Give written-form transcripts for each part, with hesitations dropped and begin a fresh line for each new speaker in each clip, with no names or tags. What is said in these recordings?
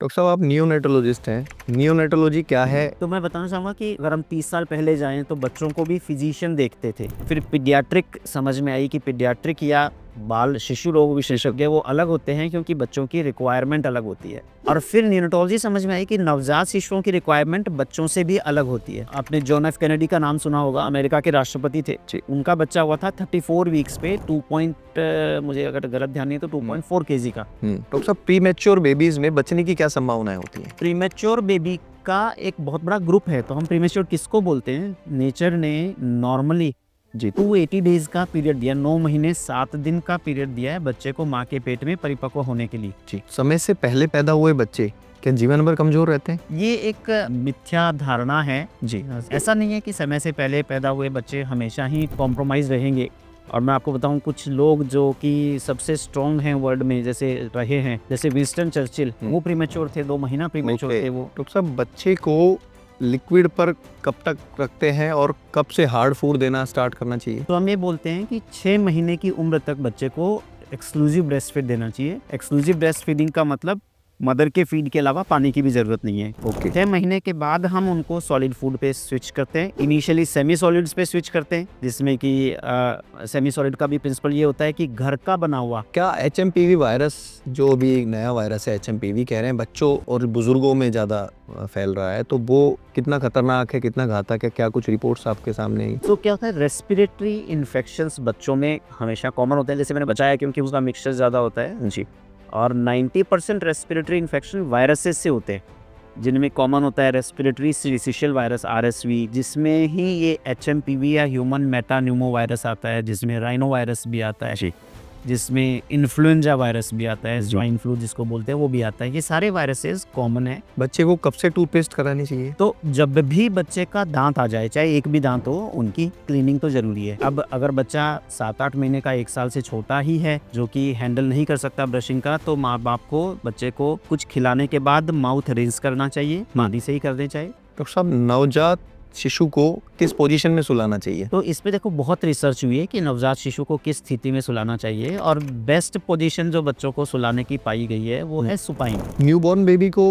Doctor साहब आप neonatologist हैं, नियोनेटोलॉजी क्या है?
तो मैं बताना चाहूँगा कि अगर हम 30 साल पहले जाएं तो बच्चों को भी फिजिशियन देखते थे। फिर पीडियाट्रिक समझ में आई कि पीडियाट्रिक या बाल शिशु रोग विशेषज्ञ वो अलग होते हैं क्योंकि बच्चों की रिक्वायरमेंट अलग होती है। और फिर नियोनेटोलॉजी समझ में आई कि नवजात शिशुओं की रिक्वायरमेंट बच्चों से भी अलग होती है। आपने जॉन एफ कैनेडी का नाम सुना होगा, अमेरिका के राष्ट्रपति थे। उनका बच्चा हुआ था 34 वीक्स पे 2 मुझे अगर गलत ध्यान नहीं है तो 2.4 केजी का।
डॉक्टर साहब प्रीमैच्योर बेबीज में बचने की क्या संभावनाएं होती हैं?
प्रीमेच्योर बेबी का एक बहुत बड़ा ग्रुप है। तो हम प्रीमेच्योर किसको बोलते हैं? नेचर ने नॉर्मली 280 डेज का पीरियड दिया, 9 महीने 7 दिन का पीरियड दिया है बच्चे को माँ के पेट में परिपक्व होने के लिए।
जी, समय से पहले पैदा हुए बच्चे क्या जीवन भर कमजोर रहते हैं?
ये एक मिथ्या धारणा है जी। ऐसा नहीं है कि समय से पहले पैदा हुए बच्चे हमेशा ही कॉम्प्रोमाइज रहेंगे। और मैं आपको बताऊं, कुछ लोग जो कि सबसे स्ट्रॉन्ग हैं वर्ल्ड में जैसे रहे हैं, जैसे विंस्टन चर्चिल, वो प्रीमेच्योर थे, 2 महीना प्रीमेच्योर थे वो।
डॉक्टर साहब बच्चे को लिक्विड पर कब तक रखते हैं और कब से हार्ड फूड देना स्टार्ट करना चाहिए?
तो हम ये बोलते हैं कि 6 महीने की उम्र तक बच्चे को एक्सक्लूसिव ब्रेस्ट फीड देना चाहिए। एक्सक्लूसिव ब्रेस्ट फीडिंग का मतलब मदर के फीड के अलावा पानी की भी जरूरत नहीं है।
ओके।
6 महीने के बाद हम उनको सॉलिड फूड पे स्विच करते हैं। इनिशियली सेमी सॉलिड्स पे स्विच करते हैं, जिसमें कि सेमी सॉलिड का भी प्रिंसिपल ये होता है कि घर का बना हुआ।
क्या HMPV वायरस, जो भी नया वायरस है HMPV कह रहे हैं, बच्चों और बुजुर्गों में ज़्यादा फैल रहा है, तो वो कितना खतरनाक है, कितना घातक है? क्या कुछ रिपोर्ट्स आपके सामने ही?
तो क्या होता है, रेस्पिरेटरी इन्फेक्शंस बच्चों में हमेशा कॉमन होते हैं, जैसे मैंने बताया, क्योंकि उसका मिक्सचर ज़्यादा होता है जी। और 90% रेस्पिरेटरी इन्फेक्शन वायरसेस से होते हैं, जिनमें कॉमन होता है रेस्पिरेटरी सिंसिशियल वायरस RSV, जिसमें ही ये HMPV या ह्यूमन मेटान्यूमो वायरस आता है, जिसमें राइनो वायरस भी आता है जी, जिसमें इन्फ्लुएंजा वायरस भी आता है, स्वाइन फ्लू जिसको बोलते हैं वो भी आता है। ये सारे वायरसेस कॉमन है।
बच्चे को कब से टूथपेस्ट करानी चाहिए?
तो जब भी बच्चे का दांत आ जाए, चाहे एक भी दांत हो, उनकी क्लीनिंग तो जरूरी है। अब अगर बच्चा 7-8 महीने का, 1 साल से छोटा ही है, जो कि हैंडल नहीं कर सकता ब्रशिंग का, तो माँ बाप को बच्चे को कुछ खिलाने के बाद माउथ रिंस करना चाहिए, मादी से ही कर दे चाहे।
डॉक्टर साहब नवजात शिशु को किस पोजीशन में सुलाना चाहिए?
तो इस पे देखो बहुत रिसर्च हुई है कि नवजात शिशु को किस स्थिति में सुलाना चाहिए, और बेस्ट पोजीशन जो बच्चों को सुलाने की पाई गई है वो है सुपाइन।
न्यूबॉर्न बेबी को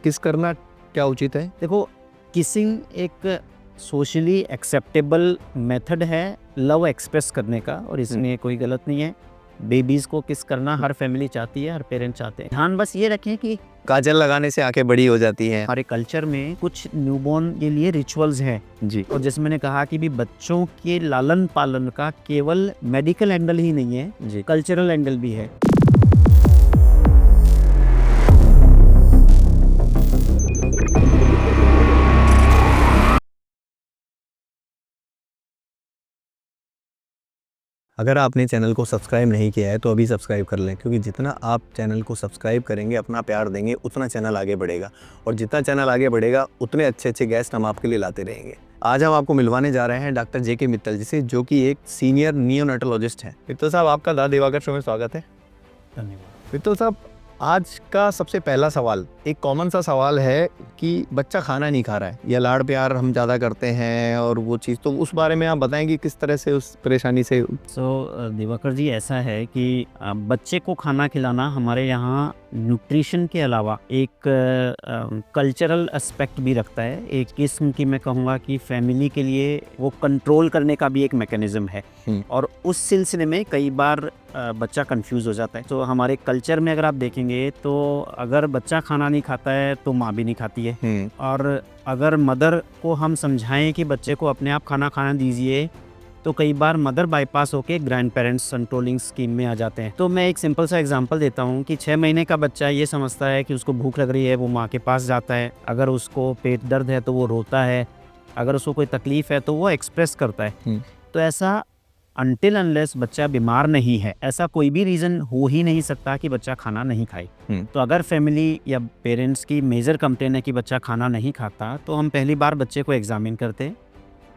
किस करना क्या उचित है?
देखो, किसिंग एक सोशली एक्सेप्टेबल मेथड है लव एक्सप्रेस करने का, और इसमें कोई गलत नहीं है। बेबीज को किस करना हर फैमिली चाहती है, हर पेरेंट चाहते हैं। ध्यान बस ये रखें कि
काजल लगाने से आंखें बड़ी हो जाती हैं।
हमारे कल्चर में कुछ न्यूबॉर्न के लिए रिचुअल्स हैं
जी।
और जैसे मैंने कहा कि भी बच्चों के लालन पालन का केवल मेडिकल एंगल ही नहीं है
जी,
कल्चरल एंगल भी है।
अगर आपने चैनल को सब्सक्राइब नहीं किया है तो अभी सब्सक्राइब कर लें, क्योंकि जितना आप चैनल को सब्सक्राइब करेंगे, अपना प्यार देंगे, उतना चैनल आगे बढ़ेगा, और जितना चैनल आगे बढ़ेगा उतने अच्छे अच्छे गेस्ट हम आपके लिए लाते रहेंगे। आज हम आपको मिलवाने जा रहे हैं डॉक्टर JK मित्तल जी से, जो कि एक सीनियर नियोनेटोलॉजिस्ट हैं। मित्तल साहब, आपका दा दिवाकर शो में स्वागत है।
धन्यवाद।
मित्तल साहब, आज का सबसे पहला सवाल एक कॉमन सा सवाल है कि बच्चा खाना नहीं खा रहा है, या लाड़ प्यार हम ज़्यादा करते हैं और वो चीज़, तो उस बारे में आप बताएंगे किस तरह से उस परेशानी से?
दिवाकर जी, ऐसा है कि बच्चे को खाना खिलाना हमारे यहाँ न्यूट्रिशन के अलावा एक कल्चरल एस्पेक्ट भी रखता है। एक किस्म की मैं कहूँगा कि फैमिली के लिए वो कंट्रोल करने का भी एक मैकेनिज्म है, और उस सिलसिले में कई बार बच्चा कंफ्यूज हो जाता है। तो हमारे कल्चर में अगर आप देखेंगे तो अगर बच्चा खाना नहीं खाता है तो माँ भी नहीं खाती है, और अगर मदर को हम समझाएं कि बच्चे को अपने आप खाना खाना दीजिए, तो कई बार मदर बाईपास होके ग्रैंड पेरेंट्स कंट्रोलिंग स्कीम में आ जाते हैं। तो मैं एक सिंपल सा एग्जांपल देता हूँ कि 6 महीने का बच्चा ये समझता है कि उसको भूख लग रही है, वो माँ के पास जाता है। अगर उसको पेट दर्द है तो वो रोता है, अगर उसको कोई तकलीफ है तो वो एक्सप्रेस करता है। तो ऐसा अनटिल अनलेस बच्चा बीमार नहीं है, ऐसा कोई भी रीज़न हो ही नहीं सकता कि बच्चा खाना नहीं खाए। तो अगर फैमिली या पेरेंट्स की मेजर कंप्लेन है कि बच्चा खाना नहीं खाता, तो हम पहली बार बच्चे को एग्जामिन करते हैं,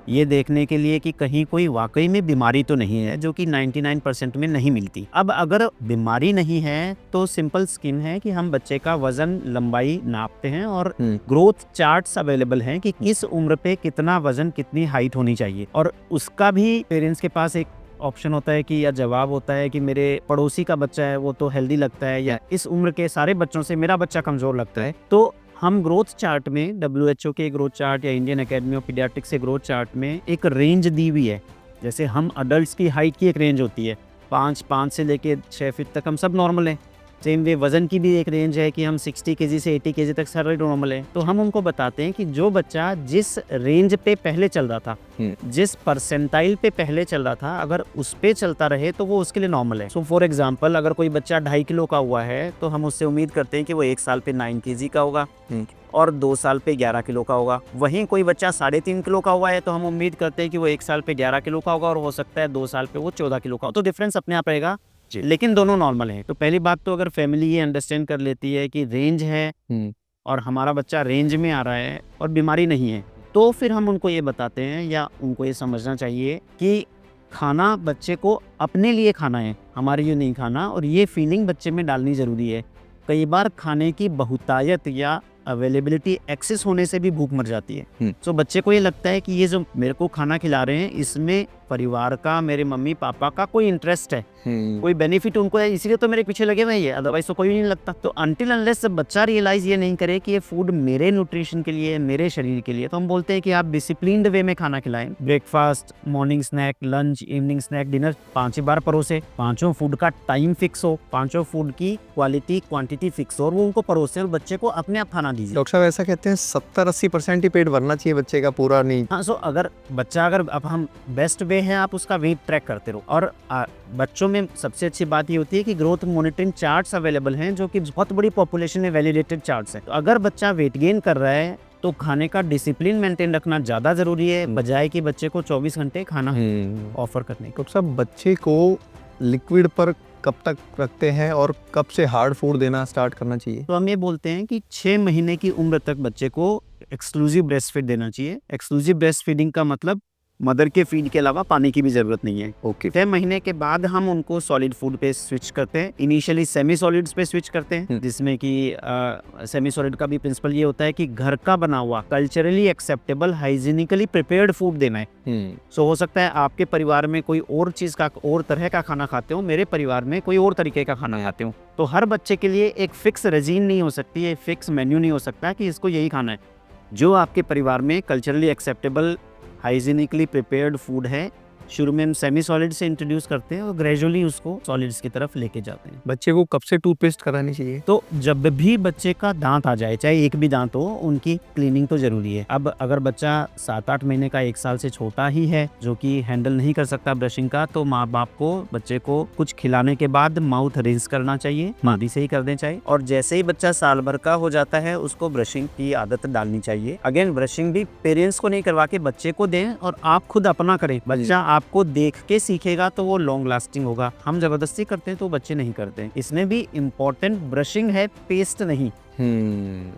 ये देखने के लिए कि कहीं कोई वाकई में बीमारी तो नहीं है, जो कि 99% में नहीं मिलती। अब अगर बीमारी नहीं है तो सिंपल स्कीम है कि हम बच्चे का वजन, लंबाई नापते हैं, और ग्रोथ चार्ट्स अवेलेबल हैं कि किस उम्र पे कितना वजन, कितनी हाइट होनी चाहिए, और उसका भी पेरेंट्स के पास एक ऑप्शन होता है कि या जवाब होता है कि मेरे पड़ोसी का बच्चा है वो तो हेल्दी लगता है, या इस उम्र के सारे बच्चों से मेरा बच्चा कमज़ोर लगता है। तो हम ग्रोथ चार्ट में, WHO के ग्रोथ चार्ट या इंडियन एकेडमी ऑफ पीडियाट्रिक्स के ग्रोथ चार्ट में एक रेंज दी हुई है। जैसे हम अडल्ट की हाइट की एक रेंज होती है, 5 से लेके 6 फीट तक हम सब नॉर्मल हैं। सेम वे वज़न की भी एक रेंज है कि हम 60 केजी से 80 केजी तक सारे नॉर्मल है। तो हम उनको बताते हैं कि जो बच्चा जिस रेंज पे पहले चल रहा था, जिस परसेंटाइल पे पहले चल रहा था, अगर उस पे चलता रहे तो वो उसके लिए नॉर्मल है। सो फॉर एग्जांपल, अगर कोई बच्चा 2.5 किलो का हुआ है तो हम उससे उम्मीद करते हैं कि वो 1 साल पे 9 केजी का होगा और 2 साल पे 11 किलो का होगा। वहीं कोई बच्चा 3.5 किलो का हुआ है तो हम उम्मीद करते हैं कि वो 1 साल पे 11 किलो का होगा और हो सकता है 2 साल पे वो 14 किलो का हो। तो डिफरेंस अपने आप रहेगा, लेकिन दोनों नॉर्मल हैं। तो पहली बात तो अगर फैमिली ये अंडरस्टैंड कर लेती है कि रेंज है और हमारा बच्चा रेंज में आ रहा है और बीमारी नहीं है, तो फिर हम उनको ये बताते हैं या उनको ये समझना चाहिए कि खाना बच्चे को अपने लिए खाना है, हमारे लिए नहीं खाना, और ये फीलिंग बच्चे में डालनी ज़रूरी है। कई बार खाने की बहुतायत या अवेलेबिलिटी एक्सेस होने से भी भूख मर जाती है। सो बच्चे को ये लगता है कि ये जो मेरे को खाना खिला रहे हैं इसमें परिवार का, मेरे मम्मी पापा का कोई इंटरेस्ट है, कोई बेनिफिट उनको है, इसीलिए तो मेरे पीछे लगे हुए हैं, अदरवाइज तो कोई नहीं लगता। तो अनटिल अनलेस जब बच्चा रियलाइज ये नहीं करे कि ये फूड मेरे न्यूट्रिशन के लिए, मेरे शरीर के लिए, तो हम बोलते हैं कि आप डिसिप्लिन्ड वे में खाना खिलाएं। Breakfast, morning snack, lunch, evening snack, dinner 5 बार परोसे, 5 फूड का टाइम फिक्स हो, 5 फूड की क्वालिटी क्वांटिटी फिक्स हो और वो उनको परोसे और बच्चे को अपने आप खाना दीजिए।
डॉक्टर साहब ऐसा कहते हैं 70-80% ही पेट भरना चाहिए बच्चे का, पूरा नहीं।
हाँ, सो अगर बच्चा, अगर अब हम बेस्ट वे है आप उसका वेट ट्रैक करते रहो। और बच्चों में सबसे अच्छी बात ये होती है कि ग्रोथ मॉनिटरिंग चार्ट्स अवेलेबल हैं, जो कि बहुत बड़ी पॉपुलेशन में वैलिडेटेड चार्ट्स हैं। तो अगर बच्चा वेट गेन कर रहा है तो खाने का डिसिप्लिन मेंटेन रखना ज़्यादा ज़रूरी है, बजाय कि बच्चे को 24 घंटे खाना ऑफर करने।
डॉक्टर साहब बच्चे को लिक्विड पर कब तक रखते हैं और कब से हार्ड फूड देना स्टार्ट करना चाहिए?
तो हम ये बोलते हैं कि 6 महीने की उम्र तक बच्चे को एक्सक्लूसिव ब्रेस्ट फीड देना चाहिए। एक्सक्लूसिव ब्रेस्ट फीडिंग का मतलब मदर के फीड के अलावा पानी की भी जरूरत नहीं है।
ओके।
6 महीने के बाद हम उनको सॉलिड फूड पे स्विच करते हैं। इनिशियली सेमी सॉलिड्स पे स्विच करते हैं, जिसमें कि सेमी सॉलिड का भी प्रिंसिपल ये होता है कि घर का बना हुआ, culturally acceptable, hygienically prepared food देना है। सो हो सकता है आपके परिवार में कोई और चीज़ का, और तरह का खाना खाते हो, मेरे परिवार में कोई और तरीके का खाना खाते हो। तो हर बच्चे के लिए एक फिक्स रेजीम नहीं हो सकती है, फिक्स मेन्यू नहीं हो सकता कि इसको यही खाना है। जो आपके परिवार में culturally acceptable, hygienically prepared food है, शुरू में हम सेमी सॉलिड से इंट्रोड्यूस करते हैं और ग्रेजुअली उसको सॉलिड्स की तरफ लेके जाते हैं।
बच्चे को कब से टूथपेस्ट करानी चाहिए?
तो जब भी बच्चे का दांत आ जाए, चाहे एक भी दांत हो, उनकी क्लीनिंग तो जरूरी है। अब अगर बच्चा 7-8 महीने का, 1 साल से छोटा ही है, जो कि हैंडल नहीं कर सकता ब्रशिंग का, तो माँ बाप को बच्चे को कुछ खिलाने के बाद माउथ रिंस करना चाहिए, मादी से ही कर दें चाहे। और जैसे ही बच्चा साल भर का हो जाता है उसको ब्रशिंग की आदत डालनी चाहिए। अगेन ब्रशिंग भी पेरेंट्स को नहीं करवा के बच्चे को दें और आप खुद अपना करें। बच्चा आपको देख के सीखेगा तो वो लॉन्ग लास्टिंग होगा। हम जबरदस्ती करते हैं तो बच्चे नहीं करते। इसमें भी इम्पोर्टेंट ब्रशिंग है, पेस्ट नहीं।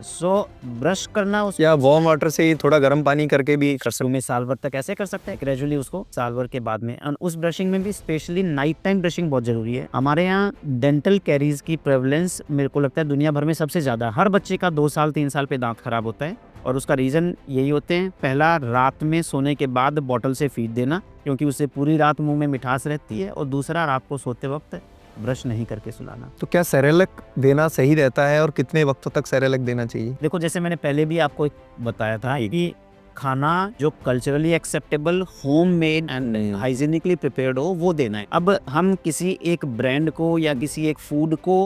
सो ब्रश करना उस
या वार्म वाटर से ही थोड़ा गर्म पानी करके भी कर सकते
में साल भर तक ऐसे कर सकते हैं, ग्रेजुअली उसको साल भर के बाद में। उस ब्रशिंग में भी स्पेशली नाइट टाइम ब्रशिंग बहुत जरूरी है। हमारे यहाँ डेंटल कैरीज की प्रेवलेंस मेरे को लगता है दुनिया भर में सबसे ज्यादा। हर बच्चे का 2 साल 3 साल पे दांत खराब होता है और उसका रीजन यही होते हैं। पहला, रात में सोने के बाद बॉटल से फीड देना, क्योंकि उससे पूरी रात मुंह में मिठास रहती है। और दूसरा, रात को सोते वक्त ब्रश नहीं करके सुलाना।
तो क्या सेरेलक देना सही रहता है और कितने वक्त तक सेरेलक देना चाहिए?
देखो, जैसे मैंने पहले भी आपको बताया था कि खाना जो culturally acceptable, home made and hygienically prepared हो वो देना है। अब हम किसी एक ब्रांड को या किसी एक फूड को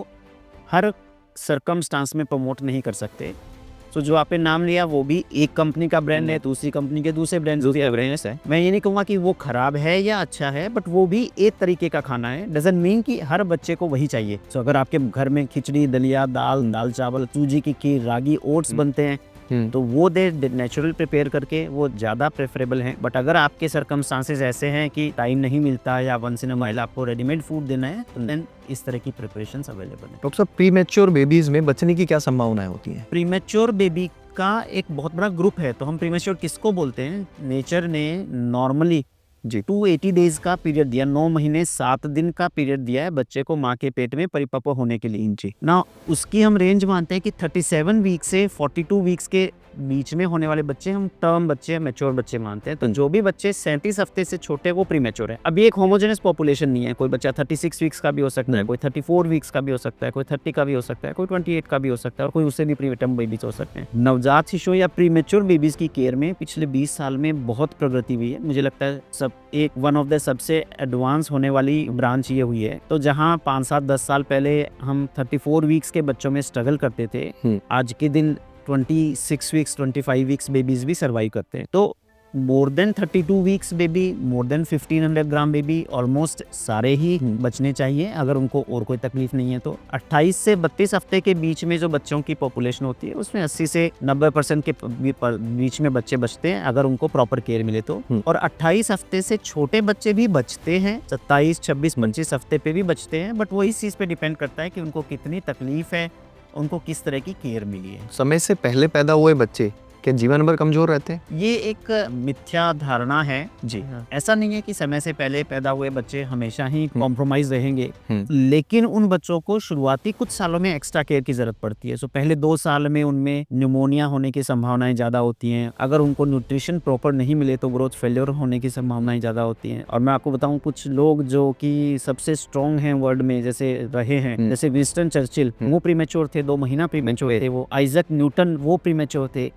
हर सर्कमस्टांस में प्रमोट नहीं कर सकते। तो जो आपने नाम लिया वो भी एक कंपनी का ब्रांड है, दूसरी कंपनी के दूसरे ब्रांड अवेयरनेस है। मैं ये नहीं कहूँगा कि वो खराब है या अच्छा है, बट वो भी एक तरीके का खाना है। डजंट मीन कि हर बच्चे को वही चाहिए। तो अगर आपके घर में खिचड़ी, दलिया, दाल चावल, सूजी की खीर, रागी, ओट्स बनते हैं तो वो दे नेचुरल प्रिपेयर करके, वो ज़्यादा प्रेफरेबल है। बट अगर आपके सर्कमस्टांसेस ऐसे हैं कि टाइम नहीं मिलता या वंस इन अ व्हाइल आपको रेडीमेड फूड देना है, तो देन इस तरह की प्रिपरेशंस अवेलेबल है।
डॉक्टर साहब, प्रीमैच्योर बेबीज में बचने की क्या संभावनाएं होती हैं?
प्रीमैच्योर बेबी का एक बहुत बड़ा ग्रुप है। तो हम प्रीमैच्योर किसको बोलते हैं? नेचर ने नॉर्मली 280 डेज का पीरियड दिया, 9 महीने 7 दिन का पीरियड दिया है बच्चे को माँ के पेट में परिपक्व होने के लिए। ना उसकी हम रेंज मानते हैं कि 37 वीक से 42 वीक्स के बीच में होने वाले बच्चे हम टर्म बच्चे, मैच्योर बच्चे मानते हैं। तो जो भी बच्चे 37 हफ्ते से छोटे वो प्री मैच्योर है। अब ये एक होमोजेनस पॉपुलेशन नहीं है, कोई बच्चा 36 वीक्स का भी हो सकता है, कोई 34 वीक्स का भी हो सकता है, कोई 30 का भी हो सकता है, कोई 28 का भी हो सकता है, और कोई उससे भी प्रीमेटर्म बेबीज हो सकते हैं। नवजात शिशु या प्री मैच्योर बेबीज की केयर में पिछले 20 साल में बहुत प्रगति हुई है। मुझे लगता है सब एक वन ऑफ द सबसे एडवांस होने वाली ब्रांच ये हुई है। तो जहाँ 5, 7, 10 साल पहले हम 34 वीक्स के बच्चों में स्ट्रगल करते थे, आज के दिन 26 वीक्स 25 वीक्स बेबीज भी सर्वाइव करते हैं। तो more than 32 weeks baby, more than 1500 ग्राम बेबी ऑलमोस्ट सारे ही बचने चाहिए अगर उनको और कोई तकलीफ नहीं है। तो 28 से 32 हफ्ते के बीच में जो बच्चों की पॉपुलेशन होती है उसमें 80 से 90% के बीच में बच्चे बचते हैं अगर उनको प्रॉपर केयर मिले तो। और 28 हफ्ते से छोटे बच्चे भी बचते हैं, 27, 26, 25 हफ्ते पे भी बचते हैं, बट वो इस चीज़ पे डिपेंड करता है कि उनको कितनी तकलीफ है, उनको किस तरह की केयर मिली है।
समय से पहले पैदा हुए बच्चे क्या जीवन भर कमजोर रहते हैं?
ये एक मिथ्या धारणा है जी। ऐसा नहीं है कि समय से पहले पैदा हुए बच्चे हमेशा ही कॉम्प्रोमाइज रहेंगे, लेकिन उन बच्चों को शुरुआती कुछ सालों में एक्स्ट्रा केयर की जरूरत पड़ती है। सो पहले 2 साल में उनमें न्यूमोनिया होने की संभावनाएं ज्यादा होती हैं। अगर उनको न्यूट्रिशन प्रॉपर नहीं मिले तो ग्रोथ फेलियर होने की संभावनाएं ज्यादा होती हैं। और मैं आपको बताऊं, कुछ लोग जो कि सबसे स्ट्रॉन्ग हैं वर्ल्ड में जैसे रहे हैं, जैसे विंस्टन चर्चिल, वो प्रीमेच्योर थे, 2 महीना प्रीमेच्योर थे वो। आइजक न्यूटन वो प्रीमेच्योर थे।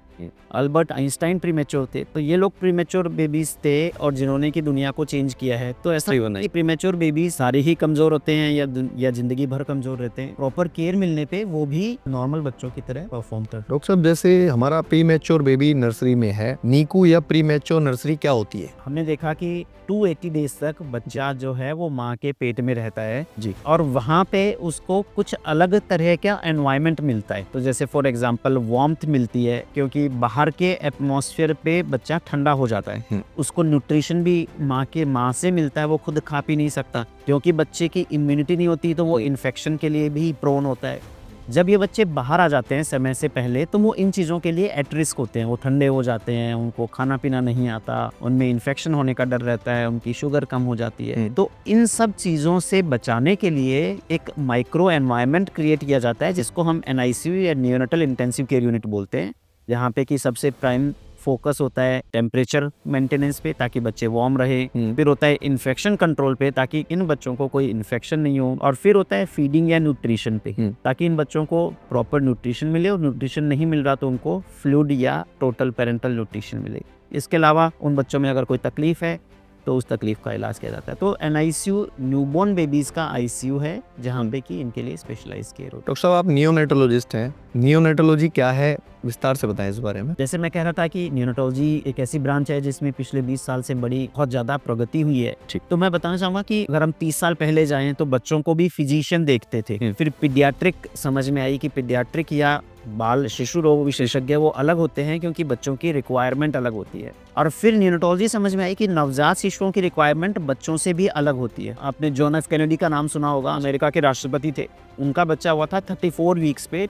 अल्बर्ट आइंस्टाइन प्रीमेच्योर थे। तो ये लोग प्रीमेच्योर बेबीज थे और जिन्होंने की दुनिया को चेंज किया है। तो ऐसा नहीं कि प्रीमेच्योर बेबीज सारे ही कमजोर होते हैं या जिंदगी भर कमजोर रहते हैं। प्रॉपर केयर मिलने पे वो भी नॉर्मल बच्चों की तरह परफॉर्म करते हैं।
डॉक्टर साहब, जैसे हमारा प्री मैच्योर बेबी नर्सरी में है, नीकू या प्री मैच्योर नर्सरी क्या होती है?
हमने देखा कि 280 डेज तक बच्चा जो है वो माँ के पेट में रहता है
जी,
और वहाँ पे उसको कुछ अलग तरह का एनवायरनमेंट मिलता है। तो जैसे फॉर एग्जांपल वार्मथ मिलती है, क्योंकि बाहर के एटमॉस्फेयर पे बच्चा ठंडा हो जाता है। उसको न्यूट्रिशन भी माँ से मिलता है, वो खुद खा पी नहीं सकता क्योंकि बच्चे की इम्यूनिटी नहीं होती, तो वो इन्फेक्शन के लिए भी प्रोन होता है। जब ये बच्चे बाहर आ जाते हैं समय से पहले तो वो इन चीज़ों के लिए एट रिस्क होते हैं। वो ठंडे हो जाते हैं, उनको खाना पीना नहीं आता, उनमें इन्फेक्शन होने का डर रहता है, उनकी शुगर कम हो जाती है। तो इन सब चीज़ों से बचाने के लिए एक माइक्रो एनवायरनमेंट क्रिएट किया जाता है जिसको हम NICU या नियोनेटल इंटेंसिव केयर यूनिट बोलते हैं, जहाँ पे कि सबसे प्राइम फोकस होता है टेम्परेचर मेंटेनेंस पे ताकि बच्चे वार्म रहे, फिर होता है इन्फेक्शन कंट्रोल पे ताकि इन बच्चों को कोई इन्फेक्शन नहीं हो, और फिर होता है फीडिंग या न्यूट्रिशन पे ताकि इन बच्चों को प्रॉपर न्यूट्रिशन मिले, और न्यूट्रिशन नहीं मिल रहा तो उनको फ्लूइड या टोटल पेरेंटल न्यूट्रिशन मिले। इसके अलावा उन बच्चों में अगर कोई तकलीफ है तो उस तकलीफ का इलाज किया जाता है। तो NICU न्यूबॉर्न बेबीज का ICU है जहाँ पे कि इनके लिए स्पेशलाइज केयर होता है।
डॉक्टर साहब, आप नियोनेटोलॉजिस्ट हैं, नियोनेटोलॉजी क्या है, विस्तार से बताएं इस बारे में।
जैसे मैं कह रहा था कि नियोनेटोलॉजी एक ऐसी ब्रांच है जिसमें पिछले 20 साल से बहुत ज्यादा प्रगति हुई है। तो मैं बताना चाहूंगा कि अगर हम 30 साल पहले जाएं तो बच्चों को भी फिजिशियन देखते थे, फिर पीडियाट्रिक समझ में आई कि पीडियाट्रिक या बाल शिशु रोग विशेषज्ञ वो अलग होते हैं क्योंकि बच्चों की रिक्वायरमेंट अलग होती है, और फिर नियोनेटोलॉजी समझ में आई कि नवजात शिशुओं की रिक्वायरमेंट बच्चों से भी अलग होती है। आपने जॉन एफ कैनेडी का नाम सुना होगा, अमेरिका के राष्ट्रपति थे। उनका बच्चा हुआ था 34 वीक्स पे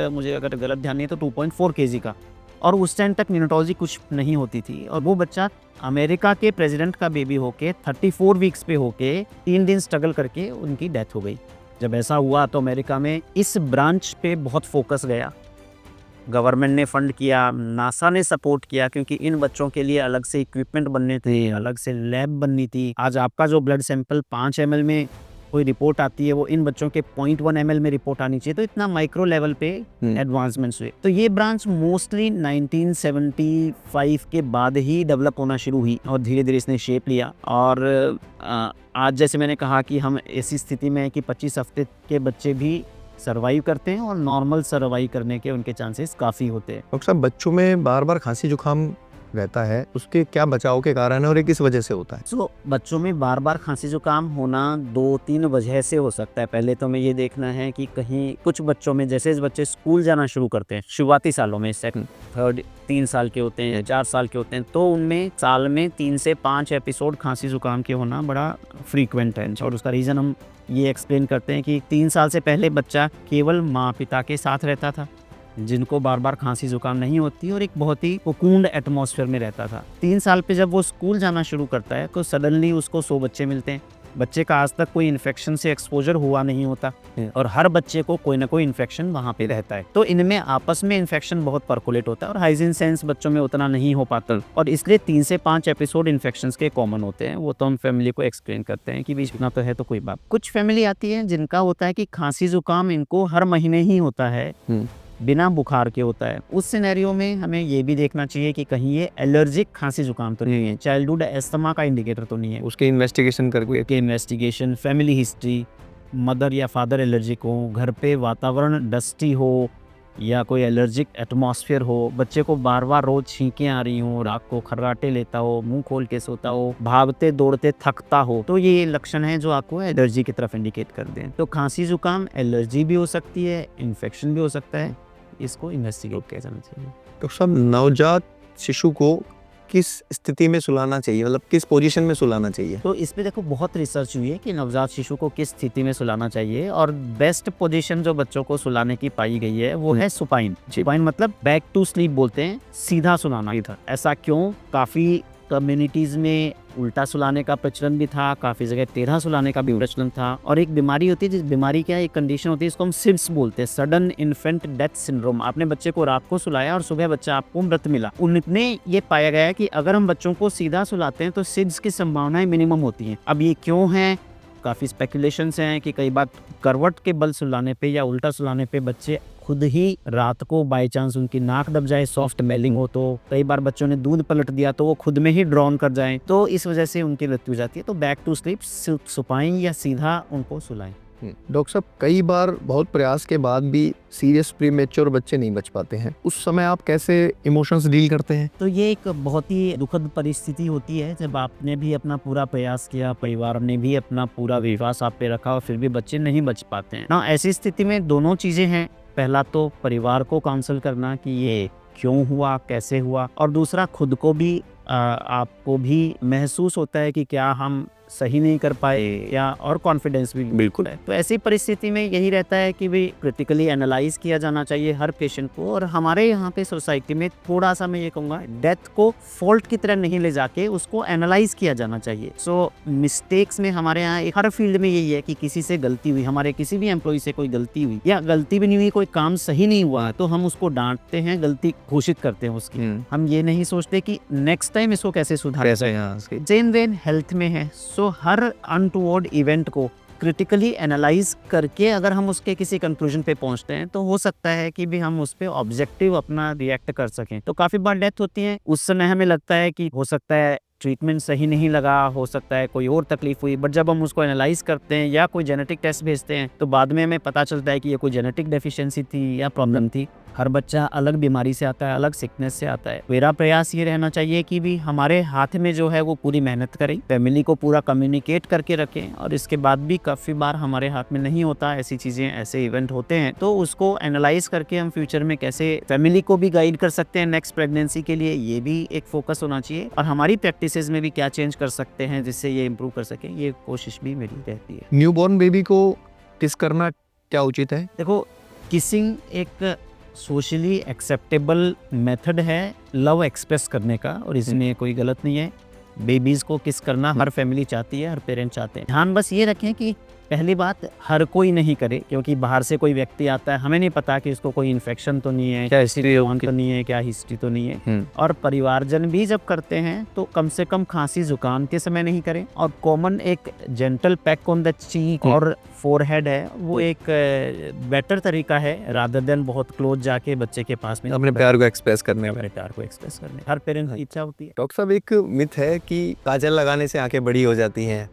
मुझे अगर गलत ध्यान नहीं है तो 2.4 kg का, और उस टाइम तक नियोनेटोलॉजी कुछ नहीं होती थी, और वो बच्चा अमेरिका के प्रेसिडेंट का बेबी होके 34 वीक्स पे होके 3 दिन स्ट्रगल करके उनकी डेथ हो गई। जब ऐसा हुआ तो अमेरिका में इस ब्रांच पे बहुत फोकस गया, गवर्नमेंट ने फंड किया, नासा ने सपोर्ट किया, क्योंकि इन बच्चों के लिए अलग से इक्विपमेंट बनने थे, अलग से लैब बननी थी। आज आपका जो ब्लड सैंपल 5 ml में कोई रिपोर्ट आती है वो इन बच्चों के 0.1 ml में रिपोर्ट आनी चाहिए। तो इतना माइक्रो लेवल पे एडवांसमेंट्स हुए। तो ये ब्रांच मोस्टली 1975 के बाद ही डेवलप होना शुरू हुई और धीरे धीरे इसने शेप लिया। और आज जैसे मैंने कहा कि हम ऐसी स्थिति में है कि 25 हफ्ते के बच्चे भी सर्वाइव करते हैं, और नॉर्मल सर्वाइव करने के उनके चांसेस काफ़ी होते हैं।
डॉक्टर साहब, बच्चों में बार बार खांसी जुकाम रहता है, उसके क्या बचाव के कारण है और ये किस वजह से होता है?
बच्चों में बार बार खांसी जुकाम होना 2-3 वजह से हो सकता है। पहले तो हमें ये देखना है कि कहीं कुछ बच्चों में, जैसे बच्चे स्कूल जाना शुरू करते हैं शुरुआती सालों में, सेकंड थर्ड 3 साल के होते हैं, 4 साल के होते हैं, तो उनमें साल में 3 से 5 एपिसोड खांसी जुकाम के होना बड़ा फ्रीक्वेंट है। और उसका रीज़न हम ये एक्सप्लेन करते हैं कि 3 साल से पहले बच्चा केवल माँ पिता के साथ रहता था, जिनको बार बार खांसी जुकाम नहीं होती, और एक बहुत ही कोकून्ड एटमॉस्फेयर में रहता था। 3 साल पे जब वो स्कूल जाना शुरू करता है तो सडनली उसको 100 बच्चे मिलते हैं, बच्चे का आज तक कोई इन्फेक्शन से एक्सपोजर हुआ नहीं होता और हर बच्चे को कोई ना कोई इन्फेक्शन वहाँ पे रहता है, तो इनमें आपस में इन्फेक्शन बहुत पर्कुलेट होता है और हाइजीन सेंस बच्चों में उतना नहीं हो पाता और इसलिए 3 से 5 एपिसोड इन्फेक्शंस के कॉमन होते हैं। वो तो हम फैमिली को एक्सप्लेन करते हैं कि भी इतना तो है तो कोई बात। कुछ फैमिली आती है जिनका होता है कि खांसी जुकाम इनको हर महीने ही होता है, बिना बुखार के होता है। उस सिनेरियो में हमें ये भी देखना चाहिए कि कहीं ये एलर्जिक खांसी जुकाम तो नहीं है, चाइल्डहुड एस्थमा का इंडिकेटर तो नहीं है।
उसके इन्वेस्टिगेशन करके
इन्वेस्टिगेशन, फैमिली हिस्ट्री, मदर या फादर एलर्जिक हो, घर पे वातावरण डस्टी हो या कोई एलर्जिक एटमॉस्फेयर हो, बच्चे को बार बार रोज छींकें आ रही हो, रात को खर्राटे लेता हो, मुंह खोल के सोता हो, भागते दौड़ते थकता हो, तो ये लक्षण है जो आपको एलर्जी की तरफ इंडिकेट कर दें। तो खांसी जुकाम एलर्जी भी हो सकती है, इन्फेक्शन भी हो सकता है, इसको इन्वेस्टिगेट किया जाना चाहिए।
तो सब नवजात शिशु को किस स्थिति में सुलाना चाहिए, मतलब किस पोजीशन में सुलाना चाहिए?
तो इस पे देखो बहुत रिसर्च हुई है कि नवजात शिशु को किस स्थिति में सुलाना चाहिए और बेस्ट पोजीशन जो बच्चों को सुलाने की पाई गई है वो है सुपाइन। सुपाइन मतलब बैक टू स्लीप बोलते हैं, सीधा सुलाना। ऐसा क्यों? काफी कम्युनिटीज में उल्टा सुलाने का प्रचलन भी था, काफी जगह टेढ़ा सुलाने का भी प्रचलन था। और एक बीमारी होती है, जिस बीमारी क्या एक कंडीशन होती है, इसको हम सिड्स बोलते हैं, सडन इन्फेंट डेथ सिंड्रोम। आपने बच्चे को रात को सुलाया और सुबह बच्चा आपको मृत मिला, उनमें ये पाया गया है कि अगर हम बच्चों को सीधा सुलाते हैं तो सिड्स की संभावनाएं मिनिमम होती हैं। अब ये क्यों है? काफी स्पेकुलेशंस हैं कि कई बार करवट के बल सुलाने पे या उल्टा सुलाने पे बच्चे खुद ही रात को बाय चांस उनकी नाक दब जाए, सॉफ्ट मेलिंग हो, तो कई बार बच्चों ने दूध पलट दिया तो वो खुद में ही ड्रॉन कर जाएं, तो इस वजह से उनकी मृत्यु हो जाती है। तो बैक टू स्लीप सुपाएं या सीधा उनको सुलाएं।
डॉक्टर साहब, कई बार बहुत प्रयास के बाद भी सीरियस प्रीमेच्योर बच्चे नहीं बच पाते हैं, उस समय आप कैसे इमोशंस डील करते हैं?
तो ये एक बहुत ही दुखद परिस्थिति होती है जब आपने भी अपना पूरा प्रयास किया, परिवार ने भी अपना पूरा विश्वास आप पे रखा और फिर भी बच्चे नहीं बच पाते हैं ना। ऐसी स्थिति में दोनों चीजें हैं, पहला तो परिवार को काउंसल करना कि ये क्यों हुआ, कैसे हुआ, और दूसरा खुद को भी आपको भी महसूस होता है कि क्या हम सही नहीं कर पाए या और कॉन्फिडेंस भी बिल्कुल है। तो ऐसी परिस्थिति में यही रहता है कि भी क्रिटिकली एनालाइज किया जाना चाहिए हर पेशेंट को। और हमारे यहाँ पे सोसाइटी में थोड़ा सा मैं ये कहूँगा, डेथ को फॉल्ट की तरह नहीं ले जाके उसको एनालाइज किया जाना चाहिए। सो मिस्टेक्स में हमारे यहाँ हर फील्ड में यही है कि किसी से गलती हुई, हमारे किसी भी एम्प्लॉय से कोई गलती हुई या गलती भी नहीं हुई, कोई काम सही नहीं हुआ, तो हम उसको डांटते हैं, गलती घोषित करते हैं उसकी। हम ये नहीं सोचते कि नेक्स्ट टाइम इसको कैसे सुधार। सेम वेन हेल्थ में है। सो हर अनटुवर्ड इवेंट को क्रिटिकली एनालाइज करके अगर हम उसके किसी कंक्लूजन पे पहुंचते हैं तो हो सकता है कि भी हम उस पे ऑब्जेक्टिव अपना रिएक्ट कर सकें। तो काफी बार डेथ होती है, उस समय हमें लगता है कि हो सकता है ट्रीटमेंट सही नहीं लगा, हो सकता है कोई और तकलीफ हुई, बट जब हम उसको एनालाइज करते हैं या कोई जेनेटिक टेस्ट भेजते हैं तो बाद में हमें पता चलता है कि ये कोई जेनेटिक डेफिशिएंसी थी या प्रॉब्लम थी। हर बच्चा अलग बीमारी से आता है, अलग सिकनेस से आता है। मेरा प्रयास ये रहना चाहिए कि भी हमारे हाथ में जो है वो पूरी मेहनत करें, फैमिली को पूरा कम्युनिकेट करके रखें, और इसके बाद भी काफ़ी बार हमारे हाथ में नहीं होता, ऐसी चीज़ें, ऐसे इवेंट होते हैं, तो उसको एनालाइज करके हम फ्यूचर में कैसे फैमिली को भी गाइड कर सकते हैं नेक्स्ट प्रेगनेंसी के लिए, ये भी एक फोकस होना चाहिए। और हमारी प्रैक्टिसेस में भी क्या चेंज कर सकते हैं जिससे ये इम्प्रूव कर सकें, ये कोशिश भी मेरी रहती है।
न्यूबॉर्न बेबी को किस करना क्या उचित है?
देखो, किसिंग एक सोशली एक्सेप्टेबल मेथड है लव एक्सप्रेस करने का, और इसमें कोई गलत नहीं है। बेबीज को किस करना हर फैमिली चाहती है, हर पेरेंट चाहते हैं। ध्यान बस ये रखें कि पहली बात, हर कोई नहीं करे, क्योंकि बाहर से कोई व्यक्ति आता है, हमें नहीं पता कि उसको कोई इन्फेक्शन तो नहीं है, क्या हिस्ट्री तो नहीं है, क्या हिस्ट्री तो नहीं है। और परिवारजन भी जब करते हैं तो कम से कम खांसी जुकाम के समय नहीं करें। और कॉमन एक gentle pack on the cheek और फोरहेड है, वो एक बेटर तरीका है रादर देन बहुत क्लोज जाके बच्चे के पास में
अपने प्यार को एक्सप्रेस करने
अपने प्यार को एक्सप्रेस करने हर पेरेंट्स की इच्छा होती है।
डॉक्टर साहब, एक मिथ है कि काजल लगाने से आंखें बड़ी हो जाती हैं,